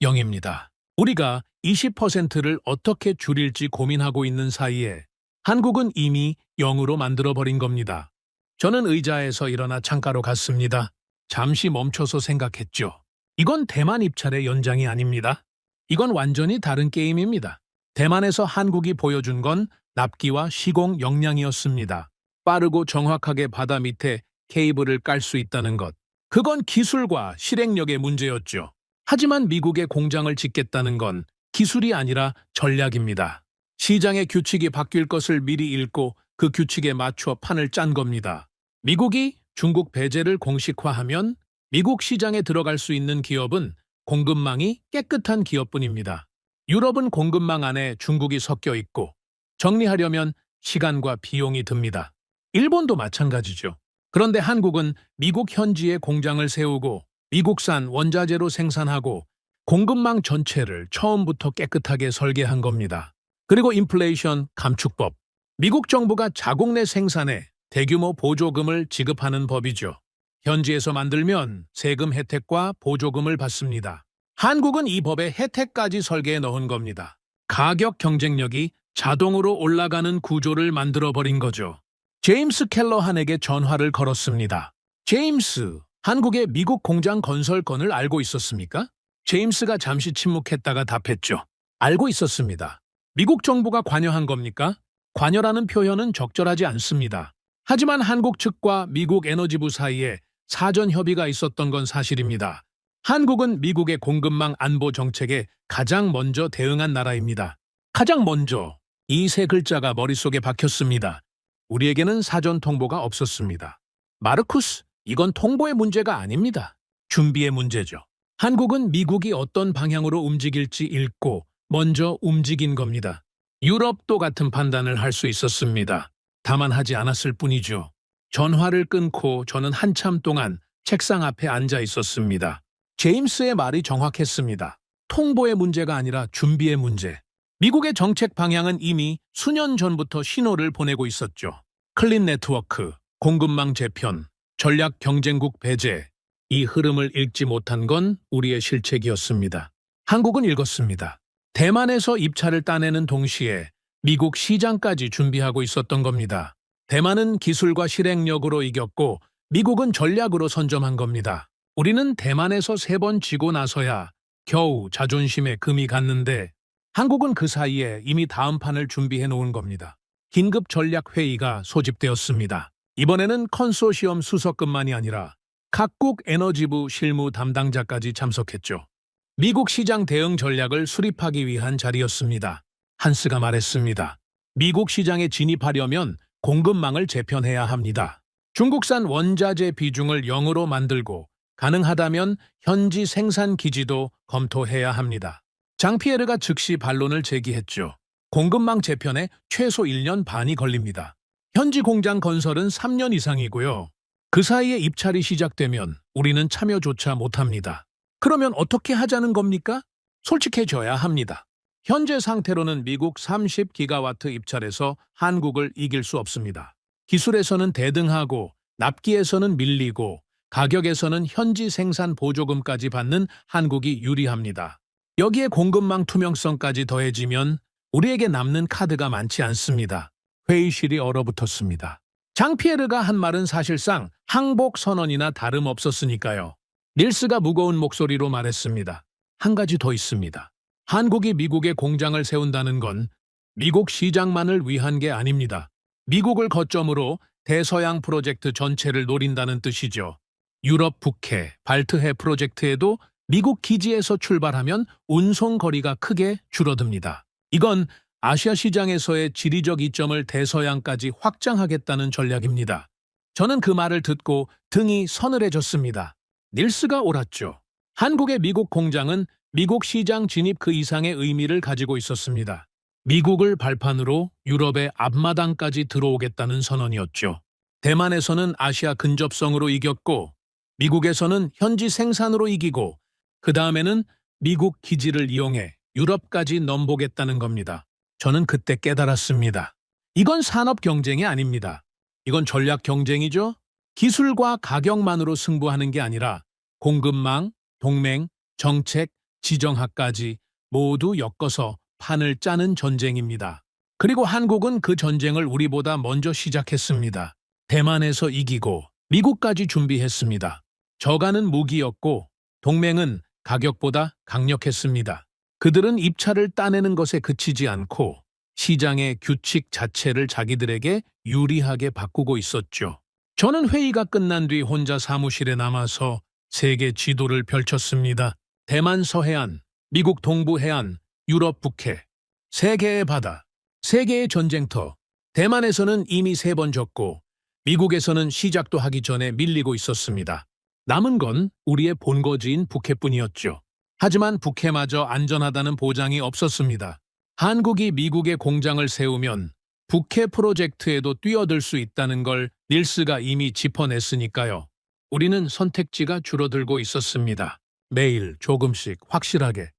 0입니다. 우리가 20%를 어떻게 줄일지 고민하고 있는 사이에 한국은 이미 0으로 만들어버린 겁니다. 저는 의자에서 일어나 창가로 갔습니다. 잠시 멈춰서 생각했죠. 이건 대만 입찰의 연장이 아닙니다. 이건 완전히 다른 게임입니다. 대만에서 한국이 보여준 건 납기와 시공 역량이었습니다. 빠르고 정확하게 바다 밑에 케이블을 깔 수 있다는 것. 그건 기술과 실행력의 문제였죠. 하지만 미국의 공장을 짓겠다는 건 기술이 아니라 전략입니다. 시장의 규칙이 바뀔 것을 미리 읽고 그 규칙에 맞춰 판을 짠 겁니다. 미국이 중국 배제를 공식화하면 미국 시장에 들어갈 수 있는 기업은 공급망이 깨끗한 기업뿐입니다. 유럽은 공급망 안에 중국이 섞여 있고 정리하려면 시간과 비용이 듭니다. 일본도 마찬가지죠. 그런데 한국은 미국 현지에 공장을 세우고 미국산 원자재로 생산하고 공급망 전체를 처음부터 깨끗하게 설계한 겁니다. 그리고 인플레이션 감축법. 미국 정부가 자국 내 생산에 대규모 보조금을 지급하는 법이죠. 현지에서 만들면 세금 혜택과 보조금을 받습니다. 한국은 이 법에 혜택까지 설계해 넣은 겁니다. 가격 경쟁력이 자동으로 올라가는 구조를 만들어버린 거죠. 제임스 켈러한에게 전화를 걸었습니다. 제임스, 한국의 미국 공장 건설 건을 알고 있었습니까? 제임스가 잠시 침묵했다가 답했죠. 알고 있었습니다. 미국 정부가 관여한 겁니까? 관여라는 표현은 적절하지 않습니다. 하지만 한국 측과 미국 에너지부 사이에 사전 협의가 있었던 건 사실입니다. 한국은 미국의 공급망 안보 정책에 가장 먼저 대응한 나라입니다. 가장 먼저 이 세 글자가 머릿속에 박혔습니다. 우리에게는 사전 통보가 없었습니다. 마르쿠스, 이건 통보의 문제가 아닙니다. 준비의 문제죠. 한국은 미국이 어떤 방향으로 움직일지 읽고 먼저 움직인 겁니다. 유럽도 같은 판단을 할 수 있었습니다. 다만 하지 않았을 뿐이죠. 전화를 끊고 저는 한참 동안 책상 앞에 앉아 있었습니다. 제임스의 말이 정확했습니다. 통보의 문제가 아니라 준비의 문제. 미국의 정책 방향은 이미 수년 전부터 신호를 보내고 있었죠. 클린 네트워크, 공급망 재편, 전략 경쟁국 배제. 이 흐름을 읽지 못한 건 우리의 실책이었습니다. 한국은 읽었습니다. 대만에서 입찰을 따내는 동시에 미국 시장까지 준비하고 있었던 겁니다. 대만은 기술과 실행력으로 이겼고 미국은 전략으로 선점한 겁니다. 우리는 대만에서 3번 지고 나서야 겨우 자존심에 금이 갔는데 한국은 그 사이에 이미 다음 판을 준비해 놓은 겁니다. 긴급 전략 회의가 소집되었습니다. 이번에는 컨소시엄 수석급만이 아니라 각국 에너지부 실무 담당자까지 참석했죠. 미국 시장 대응 전략을 수립하기 위한 자리였습니다. 한스가 말했습니다. 미국 시장에 진입하려면 공급망을 재편해야 합니다. 중국산 원자재 비중을 0으로 만들고 가능하다면 현지 생산 기지도 검토해야 합니다. 장피에르가 즉시 반론을 제기했죠. 공급망 재편에 최소 1년 반이 걸립니다. 현지 공장 건설은 3년 이상이고요. 그 사이에 입찰이 시작되면 우리는 참여조차 못합니다. 그러면 어떻게 하자는 겁니까? 솔직해져야 합니다. 현재 상태로는 미국 30기가와트 입찰에서 한국을 이길 수 없습니다. 기술에서는 대등하고 납기에서는 밀리고 가격에서는 현지 생산 보조금까지 받는 한국이 유리합니다. 여기에 공급망 투명성까지 더해지면 우리에게 남는 카드가 많지 않습니다. 회의실이 얼어붙었습니다. 장피에르가 한 말은 사실상 항복 선언이나 다름없었으니까요. 닐스가 무거운 목소리로 말했습니다. 한 가지 더 있습니다. 한국이 미국에 공장을 세운다는 건 미국 시장만을 위한 게 아닙니다. 미국을 거점으로 대서양 프로젝트 전체를 노린다는 뜻이죠. 유럽 북해, 발트해 프로젝트에도 미국 기지에서 출발하면 운송 거리가 크게 줄어듭니다. 이건 아시아 시장에서의 지리적 이점을 대서양까지 확장하겠다는 전략입니다. 저는 그 말을 듣고 등이 서늘해졌습니다. 닐스가 옳았죠. 한국의 미국 공장은 미국 시장 진입 그 이상의 의미를 가지고 있었습니다. 미국을 발판으로 유럽의 앞마당까지 들어오겠다는 선언이었죠. 대만에서는 아시아 근접성으로 이겼고 미국에서는 현지 생산으로 이기고 그 다음에는 미국 기지를 이용해 유럽까지 넘보겠다는 겁니다. 저는 그때 깨달았습니다. 이건 산업 경쟁이 아닙니다. 이건 전략 경쟁이죠. 기술과 가격만으로 승부하는 게 아니라 공급망, 동맹, 정책, 지정학까지 모두 엮어서 판을 짜는 전쟁입니다. 그리고 한국은 그 전쟁을 우리보다 먼저 시작했습니다. 대만에서 이기고 미국까지 준비했습니다. 저가는 무기였고 동맹은 가격보다 강력했습니다. 그들은 입찰을 따내는 것에 그치지 않고 시장의 규칙 자체를 자기들에게 유리하게 바꾸고 있었죠. 저는 회의가 끝난 뒤 혼자 사무실에 남아서 세계 지도를 펼쳤습니다. 대만 서해안, 미국 동부 해안, 유럽 북해, 세 개의 바다, 세 개의 전쟁터. 대만에서는 이미 3번 졌고 미국에서는 시작도 하기 전에 밀리고 있었습니다. 남은 건 우리의 본거지인 북해뿐이었죠. 하지만 북해마저 안전하다는 보장이 없었습니다. 한국이 미국에 공장을 세우면 북해 프로젝트에도 뛰어들 수 있다는 걸 닐스가 이미 짚어냈으니까요. 우리는 선택지가 줄어들고 있었습니다. 매일 조금씩 확실하게.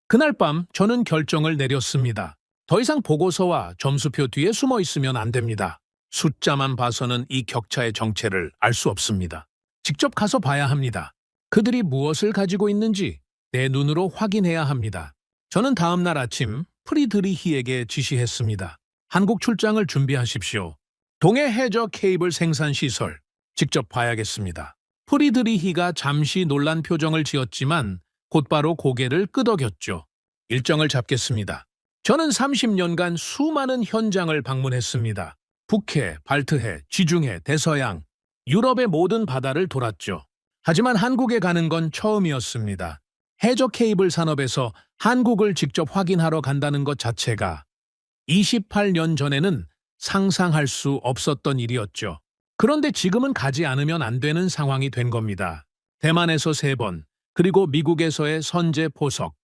그날 밤 저는 결정을 내렸습니다. 더 이상 보고서와 점수표 뒤에 숨어 있으면 안 됩니다. 숫자만 봐서는 이 격차의 정체를 알 수 없습니다. 직접 가서 봐야 합니다. 그들이 무엇을 가지고 있는지 내 눈으로 확인해야 합니다. 저는 다음 날 아침 프리드리히에게 지시했습니다. 한국 출장을 준비하십시오. 동해 해저 케이블 생산 시설 직접 봐야겠습니다. 프리드리히가 잠시 놀란 표정을 지었지만 곧바로 고개를 끄덕였죠. 일정을 잡겠습니다. 저는 30년간 수많은 현장을 방문했습니다. 북해, 발트해, 지중해, 대서양. 유럽의 모든 바다를 돌았죠. 하지만 한국에 가는 건 처음이었습니다. 해저 케이블 산업에서 한국을 직접 확인하러 간다는 것 자체가 28년 전에는 상상할 수 없었던 일이었죠. 그런데 지금은 가지 않으면 안 되는 상황이 된 겁니다. 대만에서 3번, 그리고 미국에서의 선제 포석.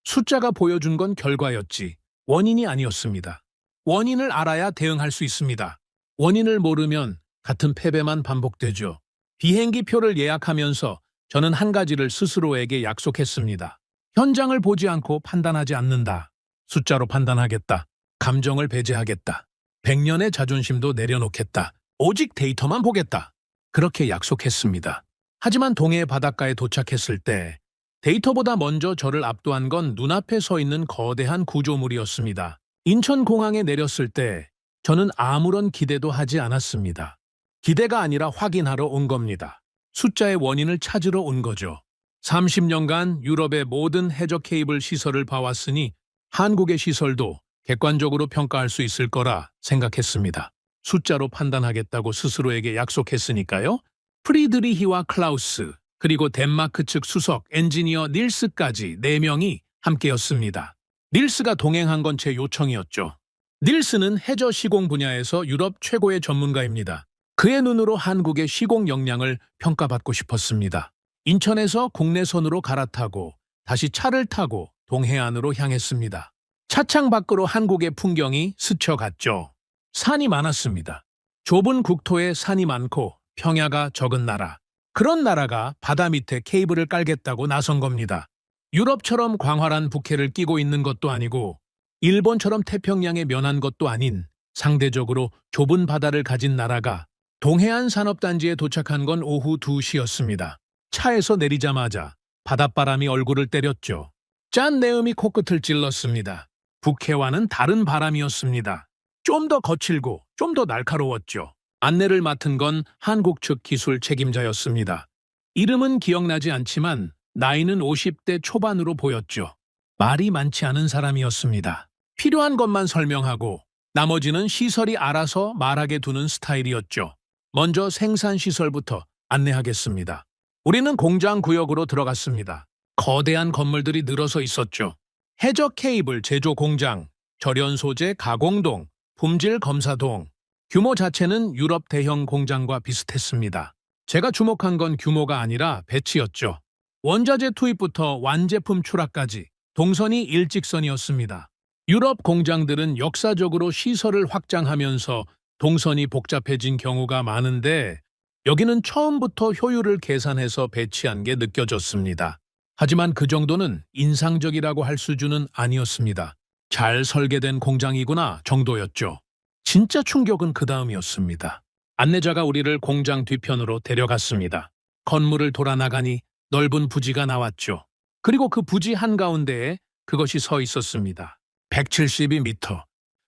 숫자가 보여준 건 결과였지 원인이 아니었습니다. 원인을 알아야 대응할 수 있습니다. 원인을 모르면 같은 패배만 반복되죠. 비행기 표를 예약하면서 저는 한 가지를 스스로에게 약속했습니다. 현장을 보지 않고 판단하지 않는다. 숫자로 판단하겠다. 감정을 배제하겠다. 100년의 자존심도 내려놓겠다. 오직 데이터만 보겠다. 그렇게 약속했습니다. 하지만 동해의 바닷가에 도착했을 때 데이터보다 먼저 저를 압도한 건 눈앞에 서 있는 거대한 구조물이었습니다. 인천공항에 내렸을 때 저는 아무런 기대도 하지 않았습니다. 기대가 아니라 확인하러 온 겁니다. 숫자의 원인을 찾으러 온 거죠. 30년간 유럽의 모든 해저 케이블 시설을 봐왔으니 한국의 시설도 객관적으로 평가할 수 있을 거라 생각했습니다. 숫자로 판단하겠다고 스스로에게 약속했으니까요. 프리드리히와 클라우스, 그리고 덴마크 측 수석 엔지니어 닐스까지 4명이 함께였습니다. 닐스가 동행한 건 제 요청이었죠. 닐스는 해저 시공 분야에서 유럽 최고의 전문가입니다. 그의 눈으로 한국의 시공 역량을 평가받고 싶었습니다. 인천에서 국내선으로 갈아타고 다시 차를 타고 동해안으로 향했습니다. 차창 밖으로 한국의 풍경이 스쳐갔죠. 산이 많았습니다. 좁은 국토에 산이 많고 평야가 적은 나라. 그런 나라가 바다 밑에 케이블을 깔겠다고 나선 겁니다. 유럽처럼 광활한 북해를 끼고 있는 것도 아니고 일본처럼 태평양에 면한 것도 아닌 상대적으로 좁은 바다를 가진 나라가 동해안 산업단지에 도착한 건 오후 2시였습니다. 차에서 내리자마자 바닷바람이 얼굴을 때렸죠. 짠 내음이 코끝을 찔렀습니다. 북해와는 다른 바람이었습니다. 좀 더 거칠고 좀 더 날카로웠죠. 안내를 맡은 건 한국 측 기술 책임자였습니다. 이름은 기억나지 않지만 나이는 50대 초반으로 보였죠. 말이 많지 않은 사람이었습니다. 필요한 것만 설명하고 나머지는 시설이 알아서 말하게 두는 스타일이었죠. 먼저 생산시설부터 안내하겠습니다. 우리는 공장 구역으로 들어갔습니다. 거대한 건물들이 늘어서 있었죠. 해저 케이블 제조 공장, 절연 소재 가공동, 품질 검사동. 규모 자체는 유럽 대형 공장과 비슷했습니다. 제가 주목한 건 규모가 아니라 배치였죠. 원자재 투입부터 완제품 출하까지 동선이 일직선이었습니다. 유럽 공장들은 역사적으로 시설을 확장하면서 동선이 복잡해진 경우가 많은데 여기는 처음부터 효율을 계산해서 배치한 게 느껴졌습니다. 하지만 그 정도는 인상적이라고 할 수준은 아니었습니다. 잘 설계된 공장이구나 정도였죠. 진짜 충격은 그 다음이었습니다. 안내자가 우리를 공장 뒤편으로 데려갔습니다. 건물을 돌아 나가니 넓은 부지가 나왔죠. 그리고 그 부지 한가운데에 그것이 서 있었습니다. 172m.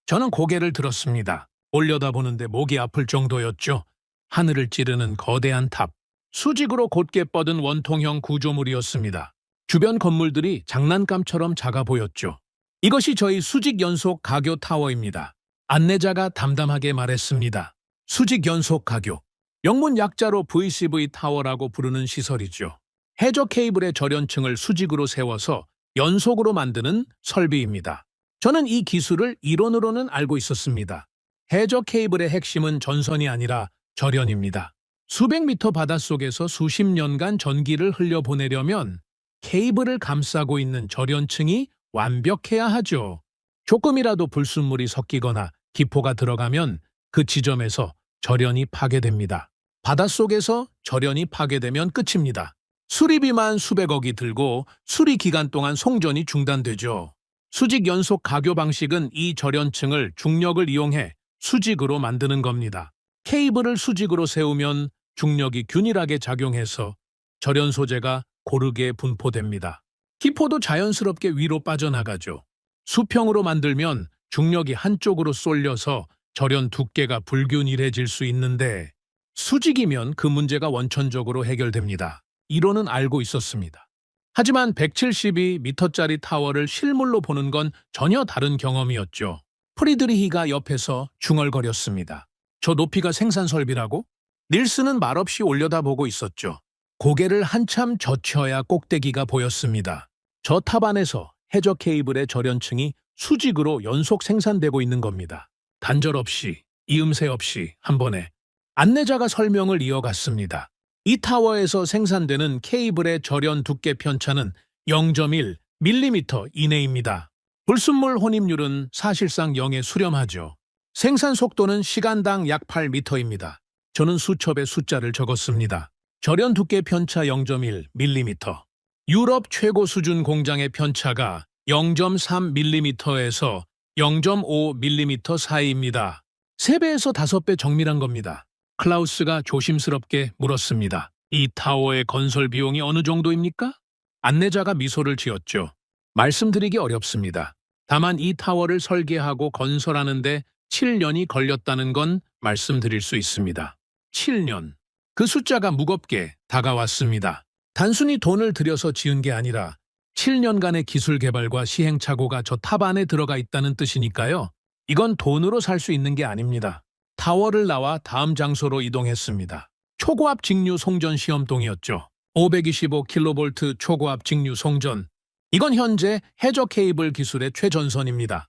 저는 고개를 들었습니다. 올려다보는데 목이 아플 정도였죠. 하늘을 찌르는 거대한 탑. 수직으로 곧게 뻗은 원통형 구조물이었습니다. 주변 건물들이 장난감처럼 작아 보였죠. 이것이 저희 수직 연속 가교 타워입니다. 안내자가 담담하게 말했습니다. 수직 연속 가교. 영문 약자로 VCV 타워라고 부르는 시설이죠. 해저 케이블의 절연층을 수직으로 세워서 연속으로 만드는 설비입니다. 저는 이 기술을 이론으로는 알고 있었습니다. 해저 케이블의 핵심은 전선이 아니라 절연입니다. 수백 미터 바닷속에서 수십 년간 전기를 흘려보내려면 케이블을 감싸고 있는 절연층이 완벽해야 하죠. 조금이라도 불순물이 섞이거나 기포가 들어가면 그 지점에서 절연이 파괴됩니다. 바닷속에서 절연이 파괴되면 끝입니다. 수리비만 수백억이 들고 수리 기간 동안 송전이 중단되죠. 수직 연속 가교 방식은 이 절연층을 중력을 이용해 수직으로 만드는 겁니다. 케이블을 수직으로 세우면 중력이 균일하게 작용해서 절연 소재가 고르게 분포됩니다. 기포도 자연스럽게 위로 빠져나가죠. 수평으로 만들면 중력이 한쪽으로 쏠려서 절연 두께가 불균일해질 수 있는데 수직이면 그 문제가 원천적으로 해결됩니다. 이론은 알고 있었습니다. 하지만 172m짜리 타워를 실물로 보는 건 전혀 다른 경험이었죠. 프리드리히가 옆에서 중얼거렸습니다. 저 높이가 생산 설비라고? 닐스는 말없이 올려다보고 있었죠. 고개를 한참 젖혀야 꼭대기가 보였습니다. 저 탑안에서 해저 케이블의 절연층이 수직으로 연속 생산되고 있는 겁니다. 단절 없이, 이음새 없이 한 번에. 안내자가 설명을 이어갔습니다. 이 타워에서 생산되는 케이블의 절연 두께 편차는 0.1mm 이내입니다. 불순물 혼입률은 사실상 0에 수렴하죠. 생산 속도는 시간당 약 8m입니다. 저는 수첩에 숫자를 적었습니다. 절연 두께 편차 0.1mm. 유럽 최고 수준 공장의 편차가 0.3mm에서 0.5mm 사이입니다. 3배에서 5배 정밀한 겁니다. 클라우스가 조심스럽게 물었습니다. 이 타워의 건설 비용이 어느 정도입니까? 안내자가 미소를 지었죠. 말씀드리기 어렵습니다. 다만 이 타워를 설계하고 건설하는데 7년이 걸렸다는 건 말씀드릴 수 있습니다. 7년. 그 숫자가 무겁게 다가왔습니다. 단순히 돈을 들여서 지은 게 아니라 7년간의 기술 개발과 시행착오가 저 탑 안에 들어가 있다는 뜻이니까요. 이건 돈으로 살 수 있는 게 아닙니다. 타워를 나와 다음 장소로 이동했습니다. 초고압 직류 송전 시험동이었죠. 525kV 초고압 직류 송전. 이건 현재 해저 케이블 기술의 최전선입니다.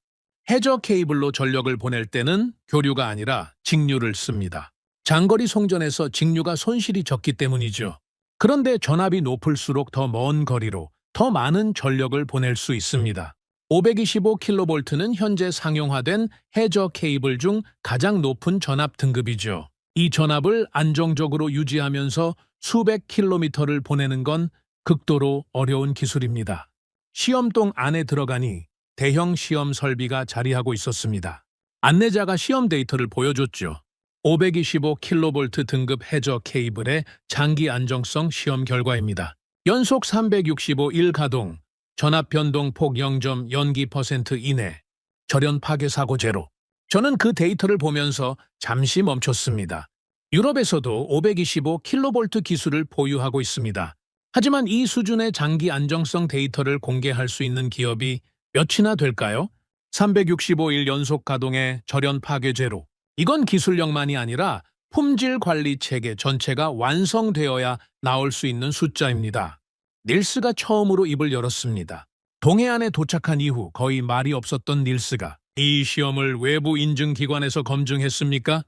해저 케이블로 전력을 보낼 때는 교류가 아니라 직류를 씁니다. 장거리 송전에서 직류가 손실이 적기 때문이죠. 그런데 전압이 높을수록 더 먼 거리로 더 많은 전력을 보낼 수 있습니다. 525kV는 현재 상용화된 해저 케이블 중 가장 높은 전압 등급이죠. 이 전압을 안정적으로 유지하면서 수백 킬로미터를 보내는 건 극도로 어려운 기술입니다. 시험동 안에 들어가니 대형 시험 설비가 자리하고 있었습니다. 안내자가 시험 데이터를 보여줬죠. 525kV 등급 해저 케이블의 장기 안정성 시험 결과입니다. 연속 365일 가동, 전압 변동 폭 0점 연기 % 이내, 절연 파괴 사고 제로. 저는 그 데이터를 보면서 잠시 멈췄습니다. 유럽에서도 525kV 기술을 보유하고 있습니다. 하지만 이 수준의 장기 안정성 데이터를 공개할 수 있는 기업이 몇이나 될까요? 365일 연속 가동의 절연 파괴 제로. 이건 기술력만이 아니라 품질 관리 체계 전체가 완성되어야 나올 수 있는 숫자입니다. 닐스가 처음으로 입을 열었습니다. 동해안에 도착한 이후 거의 말이 없었던 닐스가 이 시험을 외부 인증기관에서 검증했습니까?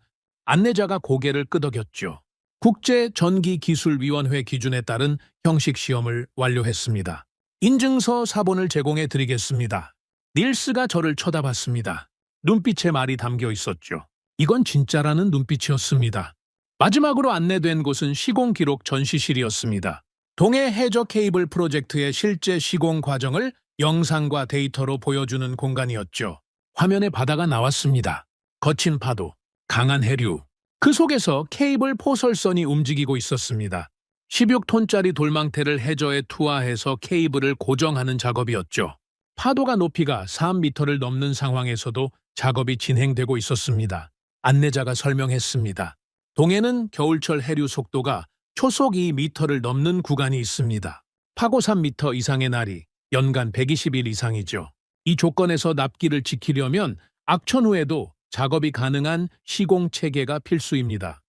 안내자가 고개를 끄덕였죠. 국제전기기술위원회 기준에 따른 형식 시험을 완료했습니다. 인증서 사본을 제공해 드리겠습니다. 닐스가 저를 쳐다봤습니다. 눈빛에 말이 담겨 있었죠. 이건 진짜라는 눈빛이었습니다. 마지막으로 안내된 곳은 시공 기록 전시실이었습니다. 동해 해저 케이블 프로젝트의 실제 시공 과정을 영상과 데이터로 보여주는 공간이었죠. 화면에 바다가 나왔습니다. 거친 파도, 강한 해류. 그 속에서 케이블 포설선이 움직이고 있었습니다. 16톤짜리 돌망태를 해저에 투하해서 케이블을 고정하는 작업이었죠. 파도가 높이가 3m를 넘는 상황에서도 작업이 진행되고 있었습니다. 안내자가 설명했습니다. 동해는 겨울철 해류 속도가 초속 2m를 넘는 구간이 있습니다. 파고 3m 이상의 날이 연간 120일 이상이죠. 이 조건에서 납기를 지키려면 악천 후에도 작업이 가능한 시공 체계가 필수입니다.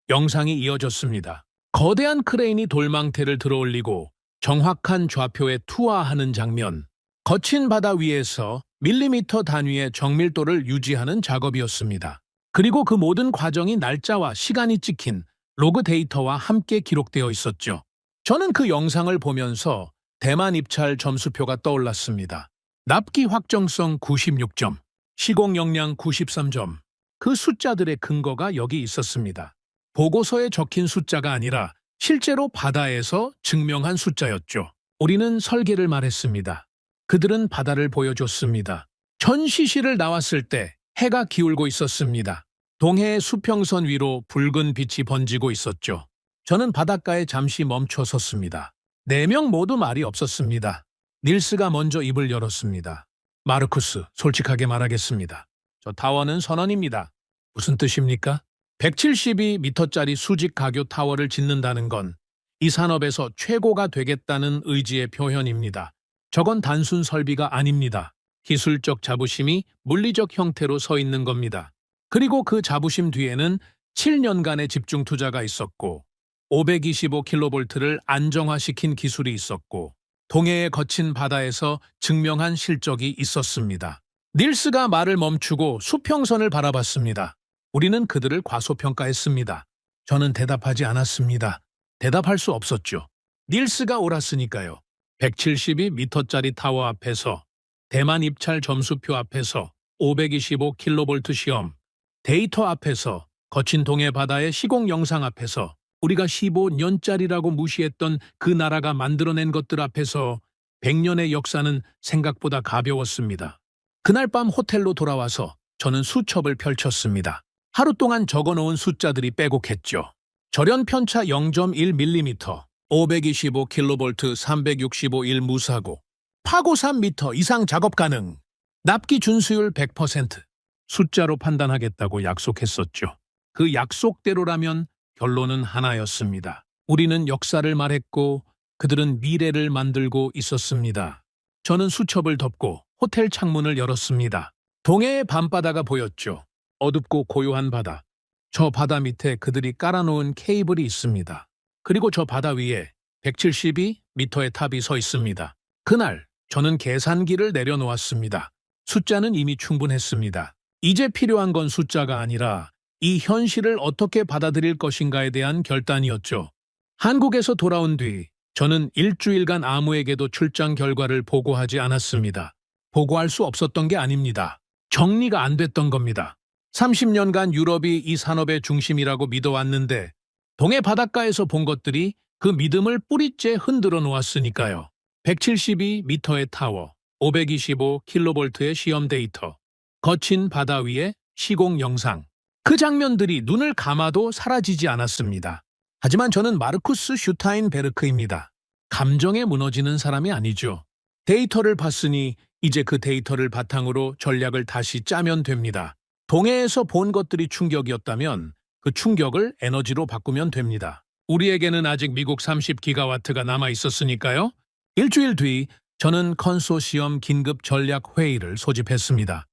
영상이 이어졌습니다. 거대한 크레인이 돌망태를 들어올리고 정확한 좌표에 투하하는 장면. 거친 바다 위에서 밀리미터 단위의 정밀도를 유지하는 작업이었습니다. 그리고 그 모든 과정이 날짜와 시간이 찍힌 로그 데이터와 함께 기록되어 있었죠. 저는 그 영상을 보면서 대만 입찰 점수표가 떠올랐습니다. 납기 확정성 96점, 시공 역량 93점. 그 숫자들의 근거가 여기 있었습니다. 보고서에 적힌 숫자가 아니라 실제로 바다에서 증명한 숫자였죠. 우리는 설계를 말했습니다. 그들은 바다를 보여줬습니다. 전시실을 나왔을 때 해가 기울고 있었습니다. 동해의 수평선 위로 붉은 빛이 번지고 있었죠. 저는 바닷가에 잠시 멈춰 섰습니다. 4명 모두 말이 없었습니다. 닐스가 먼저 입을 열었습니다. 마르쿠스, 솔직하게 말하겠습니다. 저 타워는 선언입니다. 무슨 뜻입니까? 172m짜리 수직 가교 타워를 짓는다는 건 이 산업에서 최고가 되겠다는 의지의 표현입니다. 저건 단순 설비가 아닙니다. 기술적 자부심이 물리적 형태로 서 있는 겁니다. 그리고 그 자부심 뒤에는 7년간의 집중 투자가 있었고 525kV를 안정화시킨 기술이 있었고 동해의 거친 바다에서 증명한 실적이 있었습니다. 닐스가 말을 멈추고 수평선을 바라봤습니다. 우리는 그들을 과소평가했습니다. 저는 대답하지 않았습니다. 대답할 수 없었죠. 닐스가 옳았으니까요. 172m짜리 타워 앞에서, 대만 입찰 점수표 앞에서, 525kV 시험, 데이터 앞에서, 거친 동해 바다의 시공 영상 앞에서, 우리가 15년짜리라고 무시했던 그 나라가 만들어낸 것들 앞에서 100년의 역사는 생각보다 가벼웠습니다. 그날 밤 호텔로 돌아와서 저는 수첩을 펼쳤습니다. 하루 동안 적어놓은 숫자들이 빼곡했죠. 절연 편차 0.1mm, 525kV 365일 무사고, 파고 3m 이상 작업 가능, 납기 준수율 100%. 숫자로 판단하겠다고 약속했었죠. 그 약속대로라면 결론은 하나였습니다. 우리는 역사를 말했고 그들은 미래를 만들고 있었습니다. 저는 수첩을 덮고 호텔 창문을 열었습니다. 동해의 밤바다가 보였죠. 어둡고 고요한 바다. 저 바다 밑에 그들이 깔아놓은 케이블이 있습니다. 그리고 저 바다 위에 172m의 탑이 서 있습니다. 그날 저는 계산기를 내려놓았습니다. 숫자는 이미 충분했습니다. 이제 필요한 건 숫자가 아니라 이 현실을 어떻게 받아들일 것인가에 대한 결단이었죠. 한국에서 돌아온 뒤 저는 일주일간 아무에게도 출장 결과를 보고하지 않았습니다. 보고할 수 없었던 게 아닙니다. 정리가 안 됐던 겁니다. 30년간 유럽이 이 산업의 중심이라고 믿어왔는데 동해 바닷가에서 본 것들이 그 믿음을 뿌리째 흔들어 놓았으니까요. 172m의 타워, 525kV의 시험 데이터, 거친 바다 위의 시공 영상. 그 장면들이 눈을 감아도 사라지지 않았습니다. 하지만 저는 마르쿠스 슈타인베르크입니다. 감정에 무너지는 사람이 아니죠. 데이터를 봤으니 이제 그 데이터를 바탕으로 전략을 다시 짜면 됩니다. 동해에서 본 것들이 충격이었다면 그 충격을 에너지로 바꾸면 됩니다. 우리에게는 아직 미국 30기가와트가 남아 있었으니까요. 일주일 뒤 저는 컨소시엄 긴급 전략 회의를 소집했습니다.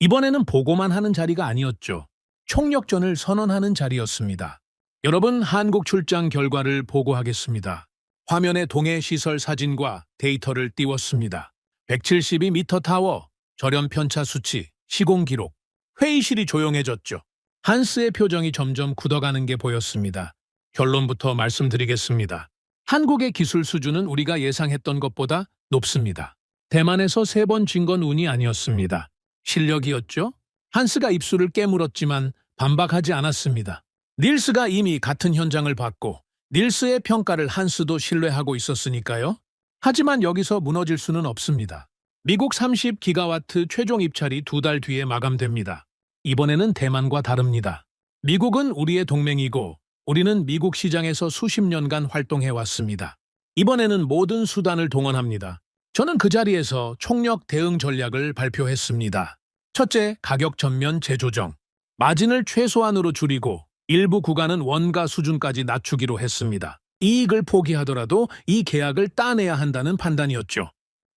이번에는 보고만 하는 자리가 아니었죠. 총력전을 선언하는 자리였습니다. 여러분, 한국 출장 결과를 보고하겠습니다. 화면에 동해 시설 사진과 데이터를 띄웠습니다. 172m 타워, 절연 편차 수치, 시공 기록. 회의실이 조용해졌죠. 한스의 표정이 점점 굳어가는 게 보였습니다. 결론부터 말씀드리겠습니다. 한국의 기술 수준은 우리가 예상했던 것보다 높습니다. 대만에서 3번 진 건 운이 아니었습니다. 실력이었죠? 한스가 입술을 깨물었지만 반박하지 않았습니다. 닐스가 이미 같은 현장을 봤고 닐스의 평가를 한스도 신뢰하고 있었으니까요. 하지만 여기서 무너질 수는 없습니다. 미국 30기가와트 최종 입찰이 2달 뒤에 마감됩니다. 이번에는 대만과 다릅니다. 미국은 우리의 동맹이고 우리는 미국 시장에서 수십 년간 활동해왔습니다. 이번에는 모든 수단을 동원합니다. 저는 그 자리에서 총력 대응 전략을 발표했습니다. 첫째, 가격 전면 재조정. 마진을 최소한으로 줄이고 일부 구간은 원가 수준까지 낮추기로 했습니다. 이익을 포기하더라도 이 계약을 따내야 한다는 판단이었죠.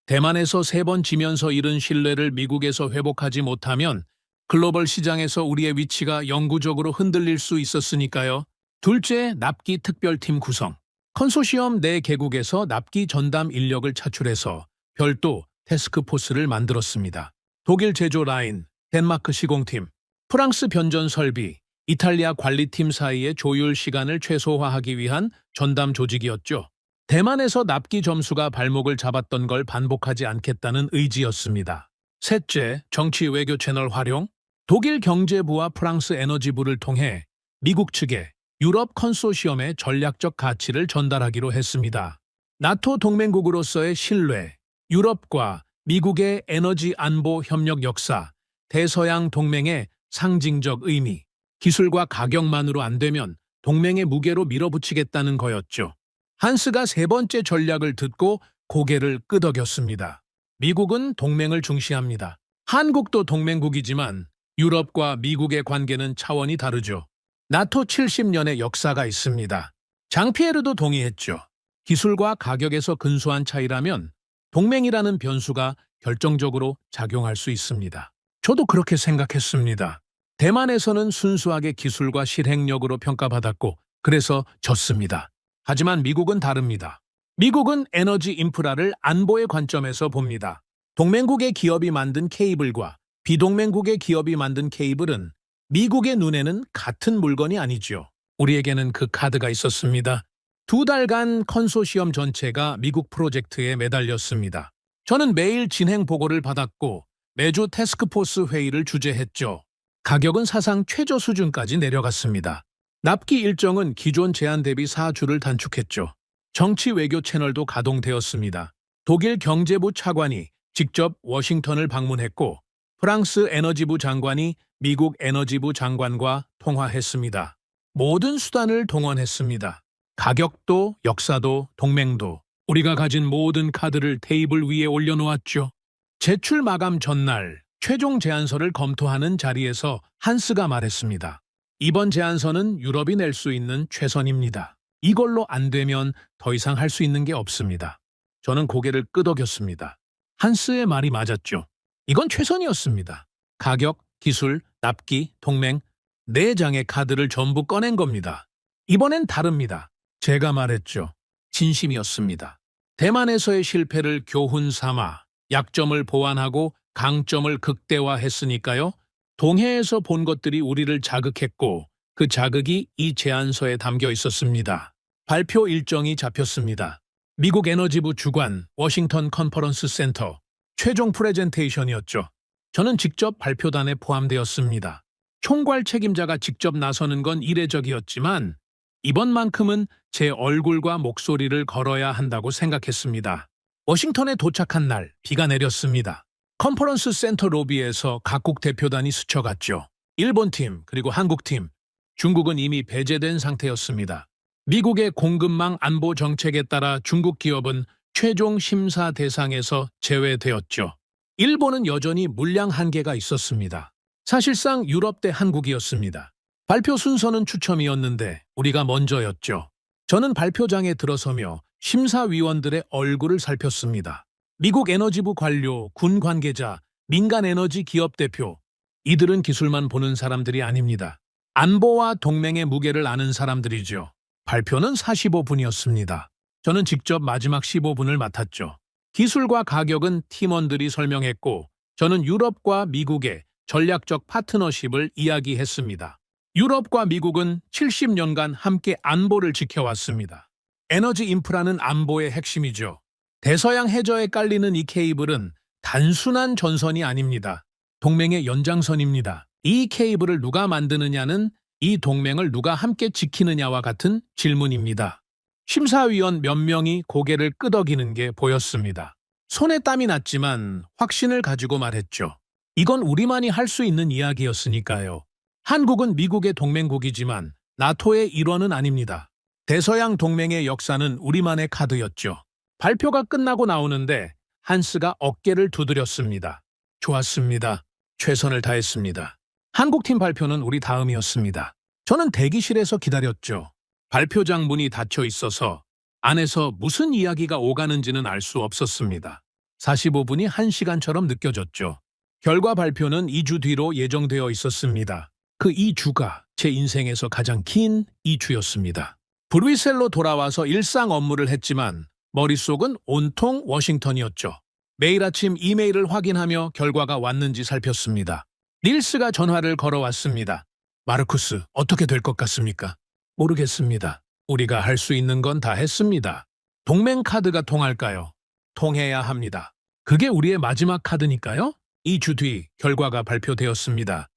대만에서 3번 지면서 잃은 신뢰를 미국에서 회복하지 못하면 글로벌 시장에서 우리의 위치가 영구적으로 흔들릴 수 있었으니까요. 둘째, 납기 특별팀 구성. 컨소시엄 내 개국에서 납기 전담 인력을 차출해서 별도 태스크포스를 만들었습니다. 독일 제조 라인, 덴마크 시공팀, 프랑스 변전 설비, 이탈리아 관리팀 사이의 조율 시간을 최소화하기 위한 전담 조직이었죠. 대만에서 납기 점수가 발목을 잡았던 걸 반복하지 않겠다는 의지였습니다. 셋째, 정치 외교 채널 활용. 독일 경제부와 프랑스 에너지부를 통해 미국 측에 유럽 컨소시엄의 전략적 가치를 전달하기로 했습니다. 나토 동맹국으로서의 신뢰, 유럽과 미국의 에너지 안보 협력 역사, 대서양 동맹의 상징적 의미, 기술과 가격만으로 안 되면 동맹의 무게로 밀어붙이겠다는 거였죠. 한스가 3번째 전략을 듣고 고개를 끄덕였습니다. 미국은 동맹을 중시합니다. 한국도 동맹국이지만 유럽과 미국의 관계는 차원이 다르죠. 나토 70년의 역사가 있습니다. 장피에르도 동의했죠. 기술과 가격에서 근소한 차이라면 동맹이라는 변수가 결정적으로 작용할 수 있습니다. 저도 그렇게 생각했습니다. 대만에서는 순수하게 기술과 실행력으로 평가받았고 그래서 졌습니다. 하지만 미국은 다릅니다. 미국은 에너지 인프라를 안보의 관점에서 봅니다. 동맹국의 기업이 만든 케이블과 비동맹국의 기업이 만든 케이블은 미국의 눈에는 같은 물건이 아니죠. 우리에게는 그 카드가 있었습니다. 2달간 컨소시엄 전체가 미국 프로젝트에 매달렸습니다. 저는 매일 진행 보고를 받았고 매주 태스크포스 회의를 주재했죠. 가격은 사상 최저 수준까지 내려갔습니다. 납기 일정은 기존 제한 대비 4주를 단축했죠. 정치 외교 채널도 가동되었습니다. 독일 경제부 차관이 직접 워싱턴을 방문했고 프랑스 에너지부 장관이 미국 에너지부 장관과 통화했습니다. 모든 수단을 동원했습니다. 가격도, 역사도, 동맹도 우리가 가진 모든 카드를 테이블 위에 올려놓았죠. 제출 마감 전날 최종 제안서를 검토하는 자리에서 한스가 말했습니다. 이번 제안서는 유럽이 낼 수 있는 최선입니다. 이걸로 안 되면 더 이상 할 수 있는 게 없습니다. 저는 고개를 끄덕였습니다. 한스의 말이 맞았죠. 이건 최선이었습니다. 가격, 기술, 납기, 동맹, 4장의 카드를 전부 꺼낸 겁니다. 이번엔 다릅니다. 제가 말했죠. 진심이었습니다. 대만에서의 실패를 교훈 삼아 약점을 보완하고 강점을 극대화했으니까요. 동해에서 본 것들이 우리를 자극했고 그 자극이 이 제안서에 담겨 있었습니다. 발표 일정이 잡혔습니다. 미국 에너지부 주관 워싱턴 컨퍼런스 센터 최종 프레젠테이션이었죠. 저는 직접 발표단에 포함되었습니다. 총괄 책임자가 직접 나서는 건 이례적이었지만 이번만큼은 제 얼굴과 목소리를 걸어야 한다고 생각했습니다. 워싱턴에 도착한 날 비가 내렸습니다. 컨퍼런스 센터 로비에서 각국 대표단이 스쳐갔죠. 일본팀 그리고 한국팀, 중국은 이미 배제된 상태였습니다. 미국의 공급망 안보 정책에 따라 중국 기업은 최종 심사 대상에서 제외되었죠. 일본은 여전히 물량 한계가 있었습니다. 사실상 유럽 대 한국이었습니다. 발표 순서는 추첨이었는데 우리가 먼저였죠. 저는 발표장에 들어서며 심사위원들의 얼굴을 살폈습니다. 미국 에너지부 관료, 군 관계자, 민간 에너지 기업 대표, 이들은 기술만 보는 사람들이 아닙니다. 안보와 동맹의 무게를 아는 사람들이죠. 발표는 45분이었습니다. 저는 직접 마지막 15분을 맡았죠. 기술과 가격은 팀원들이 설명했고 저는 유럽과 미국의 전략적 파트너십을 이야기했습니다. 유럽과 미국은 70년간 함께 안보를 지켜왔습니다. 에너지 인프라는 안보의 핵심이죠. 대서양 해저에 깔리는 이 케이블은 단순한 전선이 아닙니다. 동맹의 연장선입니다. 이 케이블을 누가 만드느냐는 이 동맹을 누가 함께 지키느냐와 같은 질문입니다. 심사위원 몇 명이 고개를 끄덕이는 게 보였습니다. 손에 땀이 났지만 확신을 가지고 말했죠. 이건 우리만이 할 수 있는 이야기였으니까요. 한국은 미국의 동맹국이지만 나토의 일원은 아닙니다. 대서양 동맹의 역사는 우리만의 카드였죠. 발표가 끝나고 나오는데 한스가 어깨를 두드렸습니다. 좋았습니다. 최선을 다했습니다. 한국팀 발표는 우리 다음이었습니다. 저는 대기실에서 기다렸죠. 발표장 문이 닫혀 있어서 안에서 무슨 이야기가 오가는지는 알 수 없었습니다. 45분이 1시간처럼 느껴졌죠. 결과 발표는 2주 뒤로 예정되어 있었습니다. 그 2주가 제 인생에서 가장 긴 2주였습니다. 브뤼셀로 돌아와서 일상 업무를 했지만 머릿속은 온통 워싱턴이었죠. 매일 아침 이메일을 확인하며 결과가 왔는지 살폈습니다. 닐스가 전화를 걸어왔습니다. 마르쿠스, 어떻게 될 것 같습니까? 모르겠습니다. 우리가 할 수 있는 건 다 했습니다. 동맹 카드가 통할까요? 통해야 합니다. 그게 우리의 마지막 카드니까요? 2주 뒤 결과가 발표되었습니다.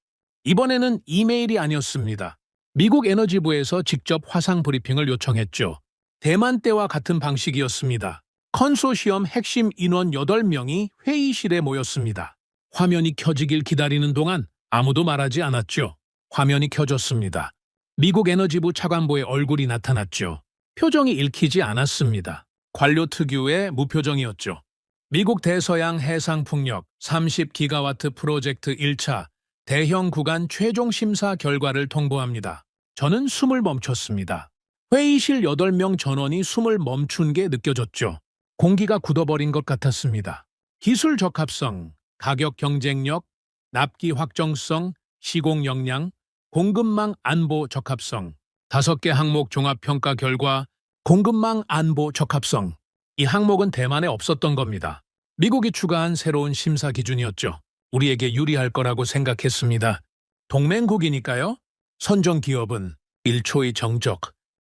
이번에는 이메일이 아니었습니다. 미국 에너지부에서 직접 화상 브리핑을 요청했죠. 대만 때와 같은 방식이었습니다. 컨소시엄 핵심 인원 8명이 회의실에 모였습니다. 화면이 켜지길 기다리는 동안 아무도 말하지 않았죠. 화면이 켜졌습니다. 미국 에너지부 차관보의 얼굴이 나타났죠. 표정이 읽히지 않았습니다. 관료 특유의 무표정이었죠. 미국 대서양 해상풍력 30기가와트 프로젝트 1차 대형 구간 최종 심사 결과를 통보합니다. 저는 숨을 멈췄습니다. 회의실 8명 전원이 숨을 멈춘 게 느껴졌죠. 공기가 굳어버린 것 같았습니다. 기술 적합성, 가격 경쟁력, 납기 확정성, 시공 역량, 공급망 안보 적합성. 5개 항목 종합평가 결과 공급망 안보 적합성. 이 항목은 대만에 없었던 겁니다. 미국이 추가한 새로운 심사 기준이었죠. 우리에게 유리할 거라고 생각했습니다. 동맹국이니까요. 선정 기업은 1초의 정적,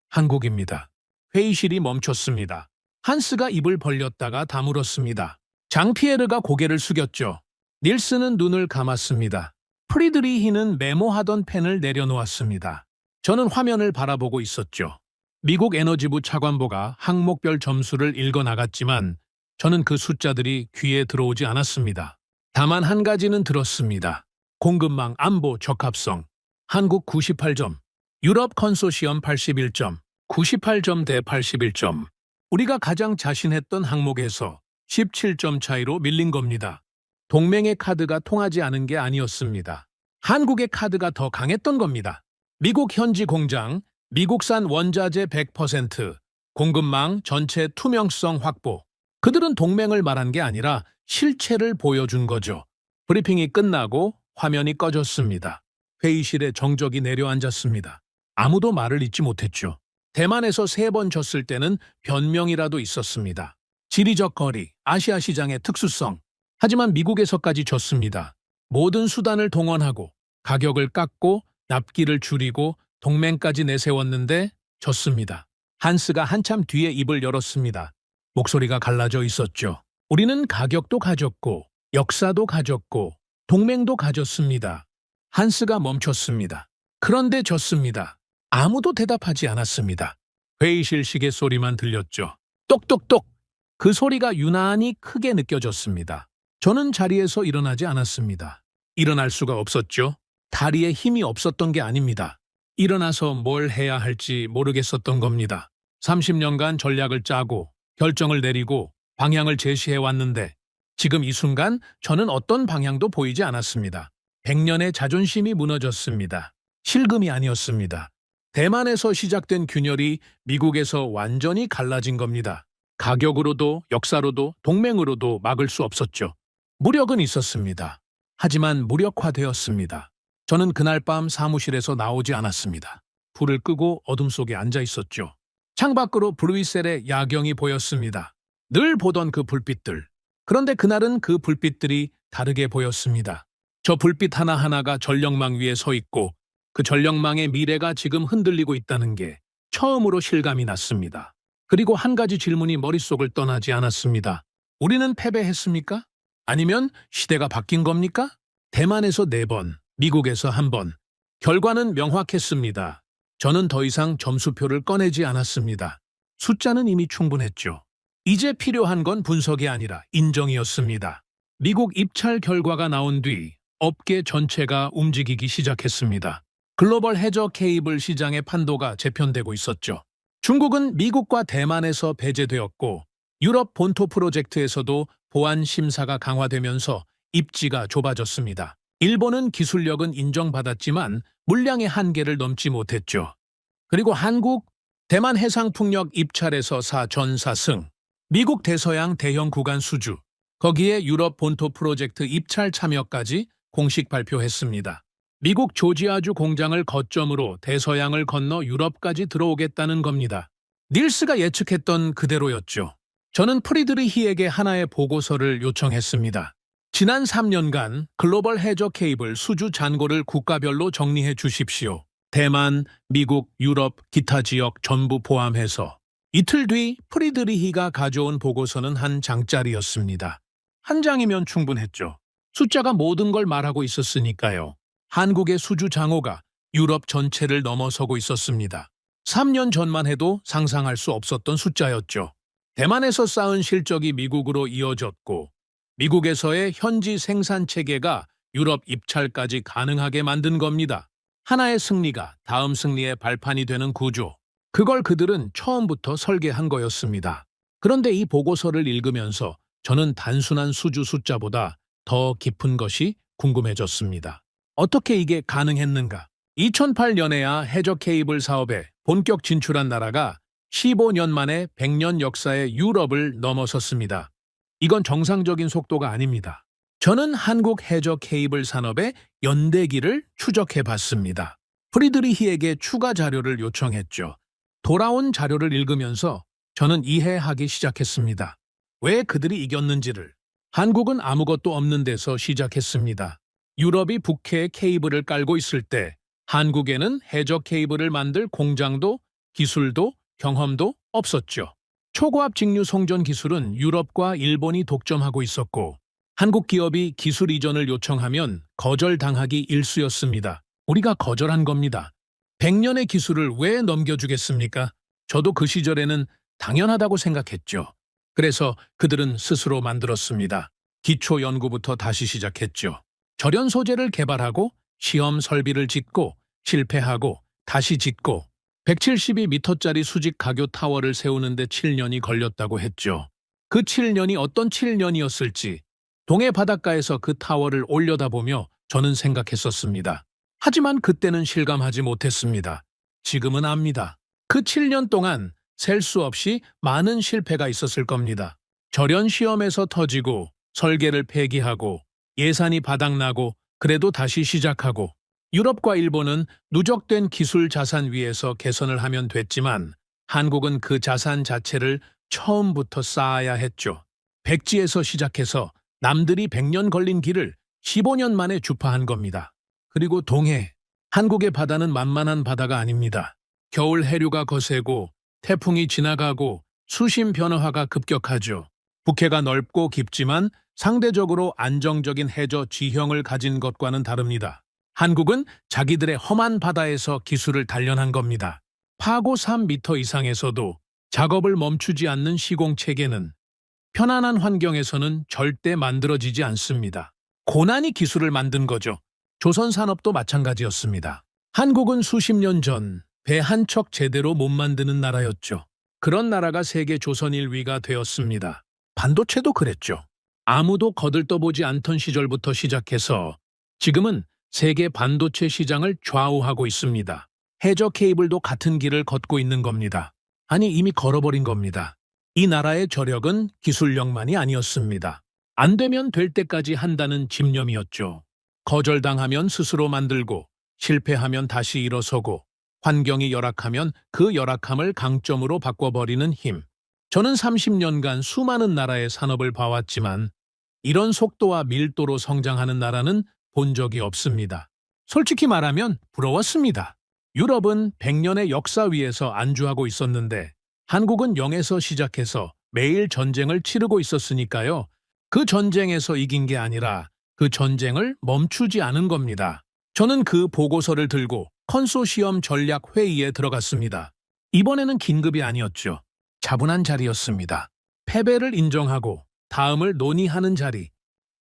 한국입니다. 회의실이 멈췄습니다. 한스가 입을 벌렸다가 다물었습니다. 장피에르가 고개를 숙였죠. 닐스는 눈을 감았습니다. 프리드리히는 메모하던 펜을 내려놓았습니다. 저는 화면을 바라보고 있었죠. 미국 에너지부 차관보가 항목별 점수를 읽어나갔지만 저는 그 숫자들이 귀에 들어오지 않았습니다. 다만 한 가지는 들었습니다. 공급망 안보 적합성. 한국 98점, 유럽 컨소시엄 81점, 98점 대 81점. 우리가 가장 자신했던 항목에서 17점 차이로 밀린 겁니다. 동맹의 카드가 통하지 않은 게 아니었습니다. 한국의 카드가 더 강했던 겁니다. 미국 현지 공장, 미국산 원자재 100%, 공급망 전체 투명성 확보. 그들은 동맹을 말한 게 아니라 실체를 보여준 거죠. 브리핑이 끝나고 화면이 꺼졌습니다. 회의실에 정적이 내려앉았습니다. 아무도 말을 잇지 못했죠. 대만에서 3번 졌을 때는 변명이라도 있었습니다. 지리적 거리, 아시아 시장의 특수성. 하지만 미국에서까지 졌습니다. 모든 수단을 동원하고 가격을 깎고 납기를 줄이고 동맹까지 내세웠는데 졌습니다. 한스가 한참 뒤에 입을 열었습니다. 목소리가 갈라져 있었죠. 우리는 가격도 가졌고 역사도 가졌고 동맹도 가졌습니다. 한스가 멈췄습니다. 그런데 졌습니다. 아무도 대답하지 않았습니다. 회의실 시계 소리만 들렸죠. 똑똑똑! 그 소리가 유난히 크게 느껴졌습니다. 저는 자리에서 일어나지 않았습니다. 일어날 수가 없었죠. 다리에 힘이 없었던 게 아닙니다. 일어나서 뭘 해야 할지 모르겠었던 겁니다. 30년간 전략을 짜고 결정을 내리고 방향을 제시해 왔는데 지금 이 순간 저는 어떤 방향도 보이지 않았습니다. 100년의 자존심이 무너졌습니다. 실금이 아니었습니다. 대만에서 시작된 균열이 미국에서 완전히 갈라진 겁니다. 가격으로도 역사로도 동맹으로도 막을 수 없었죠. 무력은 있었습니다. 하지만 무력화되었습니다. 저는 그날 밤 사무실에서 나오지 않았습니다. 불을 끄고 어둠 속에 앉아 있었죠. 창밖으로 브루이셀의 야경이 보였습니다. 늘 보던 그 불빛들. 그런데 그날은 그 불빛들이 다르게 보였습니다. 저 불빛 하나하나가 전력망 위에 서 있고 그 전력망의 미래가 지금 흔들리고 있다는 게 처음으로 실감이 났습니다. 그리고 한 가지 질문이 머릿속을 떠나지 않았습니다. 우리는 패배했습니까? 아니면 시대가 바뀐 겁니까? 대만에서 4번, 미국에서 1번. 결과는 명확했습니다. 저는 더 이상 점수표를 꺼내지 않았습니다. 숫자는 이미 충분했죠. 이제 필요한 건 분석이 아니라 인정이었습니다. 미국 입찰 결과가 나온 뒤 업계 전체가 움직이기 시작했습니다. 글로벌 해저 케이블 시장의 판도가 재편되고 있었죠. 중국은 미국과 대만에서 배제되었고 유럽 본토 프로젝트에서도 보안 심사가 강화되면서 입지가 좁아졌습니다. 일본은 기술력은 인정받았지만 물량의 한계를 넘지 못했죠. 그리고 한국, 대만 해상풍력 입찰에서 4전 4승, 미국 대서양 대형 구간 수주, 거기에 유럽 본토 프로젝트 입찰 참여까지 공식 발표했습니다. 미국 조지아주 공장을 거점으로 대서양을 건너 유럽까지 들어오겠다는 겁니다. 닐스가 예측했던 그대로였죠. 저는 프리드리히에게 하나의 보고서를 요청했습니다. 지난 3년간 글로벌 해저 케이블 수주 잔고를 국가별로 정리해 주십시오. 대만, 미국, 유럽, 기타 지역 전부 포함해서. 이틀 뒤 프리드리히가 가져온 보고서는 한 장짜리였습니다. 한 장이면 충분했죠. 숫자가 모든 걸 말하고 있었으니까요. 한국의 수주 장호가 유럽 전체를 넘어서고 있었습니다. 3년 전만 해도 상상할 수 없었던 숫자였죠. 대만에서 쌓은 실적이 미국으로 이어졌고 미국에서의 현지 생산 체계가 유럽 입찰까지 가능하게 만든 겁니다. 하나의 승리가 다음 승리의 발판이 되는 구조. 그걸 그들은 처음부터 설계한 거였습니다. 그런데 이 보고서를 읽으면서 저는 단순한 수주 숫자보다 더 깊은 것이 궁금해졌습니다. 어떻게 이게 가능했는가? 2008년에야 해저 케이블 사업에 본격 진출한 나라가 15년 만에 100년 역사의 유럽을 넘어섰습니다. 이건 정상적인 속도가 아닙니다. 저는 한국 해저 케이블 산업의 연대기를 추적해 봤습니다. 프리드리히에게 추가 자료를 요청했죠. 돌아온 자료를 읽으면서 저는 이해하기 시작했습니다. 왜 그들이 이겼는지를. 한국은 아무것도 없는 데서 시작했습니다. 유럽이 북해에 케이블을 깔고 있을 때 한국에는 해저 케이블을 만들 공장도 기술도 경험도 없었죠. 초고압 직류 송전 기술은 유럽과 일본이 독점하고 있었고 한국 기업이 기술 이전을 요청하면 거절당하기 일쑤였습니다. 우리가 거절한 겁니다. 100년의 기술을 왜 넘겨주겠습니까? 저도 그 시절에는 당연하다고 생각했죠. 그래서 그들은 스스로 만들었습니다. 기초 연구부터 다시 시작했죠. 절연 소재를 개발하고 시험 설비를 짓고 실패하고 다시 짓고 172m짜리 수직 가교 타워를 세우는데 7년이 걸렸다고 했죠. 그 7년이 어떤 7년이었을지 동해 바닷가에서 그 타워를 올려다보며 저는 생각했었습니다. 하지만 그때는 실감하지 못했습니다. 지금은 압니다. 그 7년 동안 셀 수 없이 많은 실패가 있었을 겁니다. 절연 시험에서 터지고 설계를 폐기하고 예산이 바닥나고 그래도 다시 시작하고 유럽과 일본은 누적된 기술 자산 위에서 개선을 하면 됐지만 한국은 그 자산 자체를 처음부터 쌓아야 했죠. 백지에서 시작해서 남들이 100년 걸린 길을 15년 만에 주파한 겁니다. 그리고 동해, 한국의 바다는 만만한 바다가 아닙니다. 겨울 해류가 거세고 태풍이 지나가고 수심 변화가 급격하죠. 북해가 넓고 깊지만 상대적으로 안정적인 해저 지형을 가진 것과는 다릅니다. 한국은 자기들의 험한 바다에서 기술을 단련한 겁니다. 파고 3m 이상에서도 작업을 멈추지 않는 시공체계는 편안한 환경에서는 절대 만들어지지 않습니다. 고난이 기술을 만든 거죠. 조선산업도 마찬가지였습니다. 한국은 수십 년 전 배 한 척 제대로 못 만드는 나라였죠. 그런 나라가 세계 조선 1위가 되었습니다. 반도체도 그랬죠. 아무도 거들떠보지 않던 시절부터 시작해서 지금은 세계 반도체 시장을 좌우하고 있습니다. 해저 케이블도 같은 길을 걷고 있는 겁니다. 아니, 이미 걸어버린 겁니다. 이 나라의 저력은 기술력만이 아니었습니다. 안 되면 될 때까지 한다는 집념이었죠. 거절당하면 스스로 만들고 실패하면 다시 일어서고 환경이 열악하면 그 열악함을 강점으로 바꿔버리는 힘. 저는 30년간 수많은 나라의 산업을 봐왔지만 이런 속도와 밀도로 성장하는 나라는 본 적이 없습니다. 솔직히 말하면 부러웠습니다. 유럽은 100년의 역사 위에서 안주하고 있었는데 한국은 0에서 시작해서 매일 전쟁을 치르고 있었으니까요. 그 전쟁에서 이긴 게 아니라 그 전쟁을 멈추지 않은 겁니다. 저는 그 보고서를 들고 컨소시엄 전략 회의에 들어갔습니다. 이번에는 긴급이 아니었죠. 차분한 자리였습니다. 패배를 인정하고 다음을 논의하는 자리.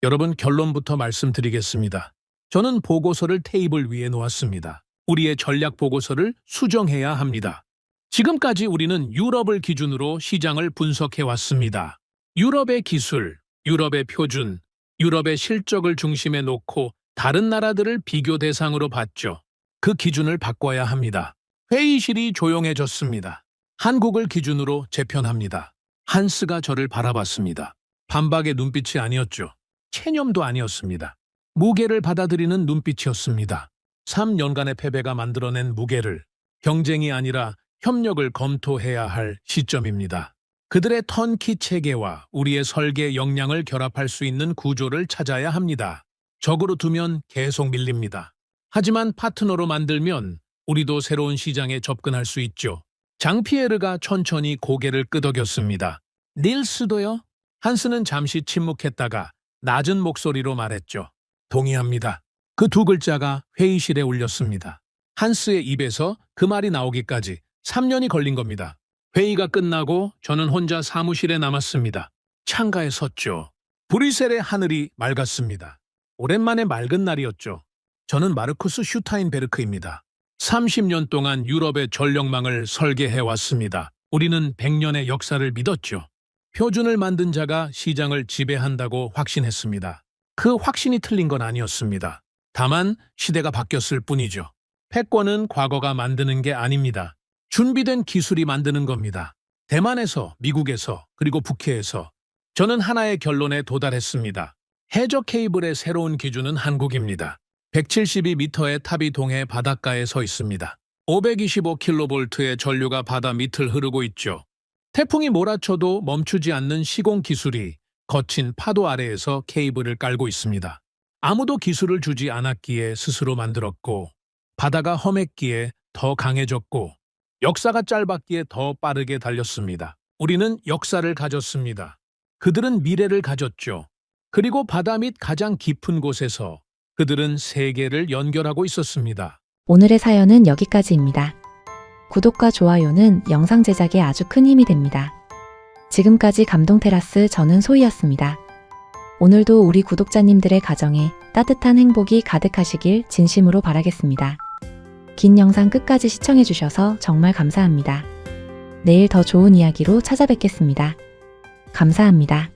여러분, 결론부터 말씀드리겠습니다. 저는 보고서를 테이블 위에 놓았습니다. 우리의 전략 보고서를 수정해야 합니다. 지금까지 우리는 유럽을 기준으로 시장을 분석해 왔습니다. 유럽의 기술, 유럽의 표준, 유럽의 실적을 중심에 놓고 다른 나라들을 비교 대상으로 봤죠. 그 기준을 바꿔야 합니다. 회의실이 조용해졌습니다. 한국을 기준으로 재편합니다. 한스가 저를 바라봤습니다. 반박의 눈빛이 아니었죠. 체념도 아니었습니다. 무게를 받아들이는 눈빛이었습니다. 3년간의 패배가 만들어낸 무게를 경쟁이 아니라 협력을 검토해야 할 시점입니다. 그들의 턴키 체계와 우리의 설계 역량을 결합할 수 있는 구조를 찾아야 합니다. 적으로 두면 계속 밀립니다. 하지만 파트너로 만들면 우리도 새로운 시장에 접근할 수 있죠. 장피에르가 천천히 고개를 끄덕였습니다. 닐스도요? 한스는 잠시 침묵했다가 낮은 목소리로 말했죠. 동의합니다. 그 두 글자가 회의실에 울렸습니다. 한스의 입에서 그 말이 나오기까지 3년이 걸린 겁니다. 회의가 끝나고 저는 혼자 사무실에 남았습니다. 창가에 섰죠. 브뤼셀의 하늘이 맑았습니다. 오랜만에 맑은 날이었죠. 저는 마르쿠스 슈타인베르크입니다. 30년 동안 유럽의 전력망을 설계해왔습니다. 우리는 100년의 역사를 믿었죠. 표준을 만든 자가 시장을 지배한다고 확신했습니다. 그 확신이 틀린 건 아니었습니다. 다만 시대가 바뀌었을 뿐이죠. 패권은 과거가 만드는 게 아닙니다. 준비된 기술이 만드는 겁니다. 대만에서, 미국에서, 그리고 북해에서 저는 하나의 결론에 도달했습니다. 해저 케이블의 새로운 기준은 한국입니다. 172m의 탑이 동해 바닷가에 서 있습니다. 525kV의 전류가 바다 밑을 흐르고 있죠. 태풍이 몰아쳐도 멈추지 않는 시공 기술이 거친 파도 아래에서 케이블을 깔고 있습니다. 아무도 기술을 주지 않았기에 스스로 만들었고, 바다가 험했기에 더 강해졌고, 역사가 짧았기에 더 빠르게 달렸습니다. 우리는 역사를 가졌습니다. 그들은 미래를 가졌죠. 그리고 바다 밑 가장 깊은 곳에서 그들은 세계를 연결하고 있었습니다. 오늘의 사연은 여기까지입니다. 구독과 좋아요는 영상 제작에 아주 큰 힘이 됩니다. 지금까지 감동테라스 저는 소희였습니다. 오늘도 우리 구독자님들의 가정에 따뜻한 행복이 가득하시길 진심으로 바라겠습니다. 긴 영상 끝까지 시청해주셔서 정말 감사합니다. 내일 더 좋은 이야기로 찾아뵙겠습니다. 감사합니다.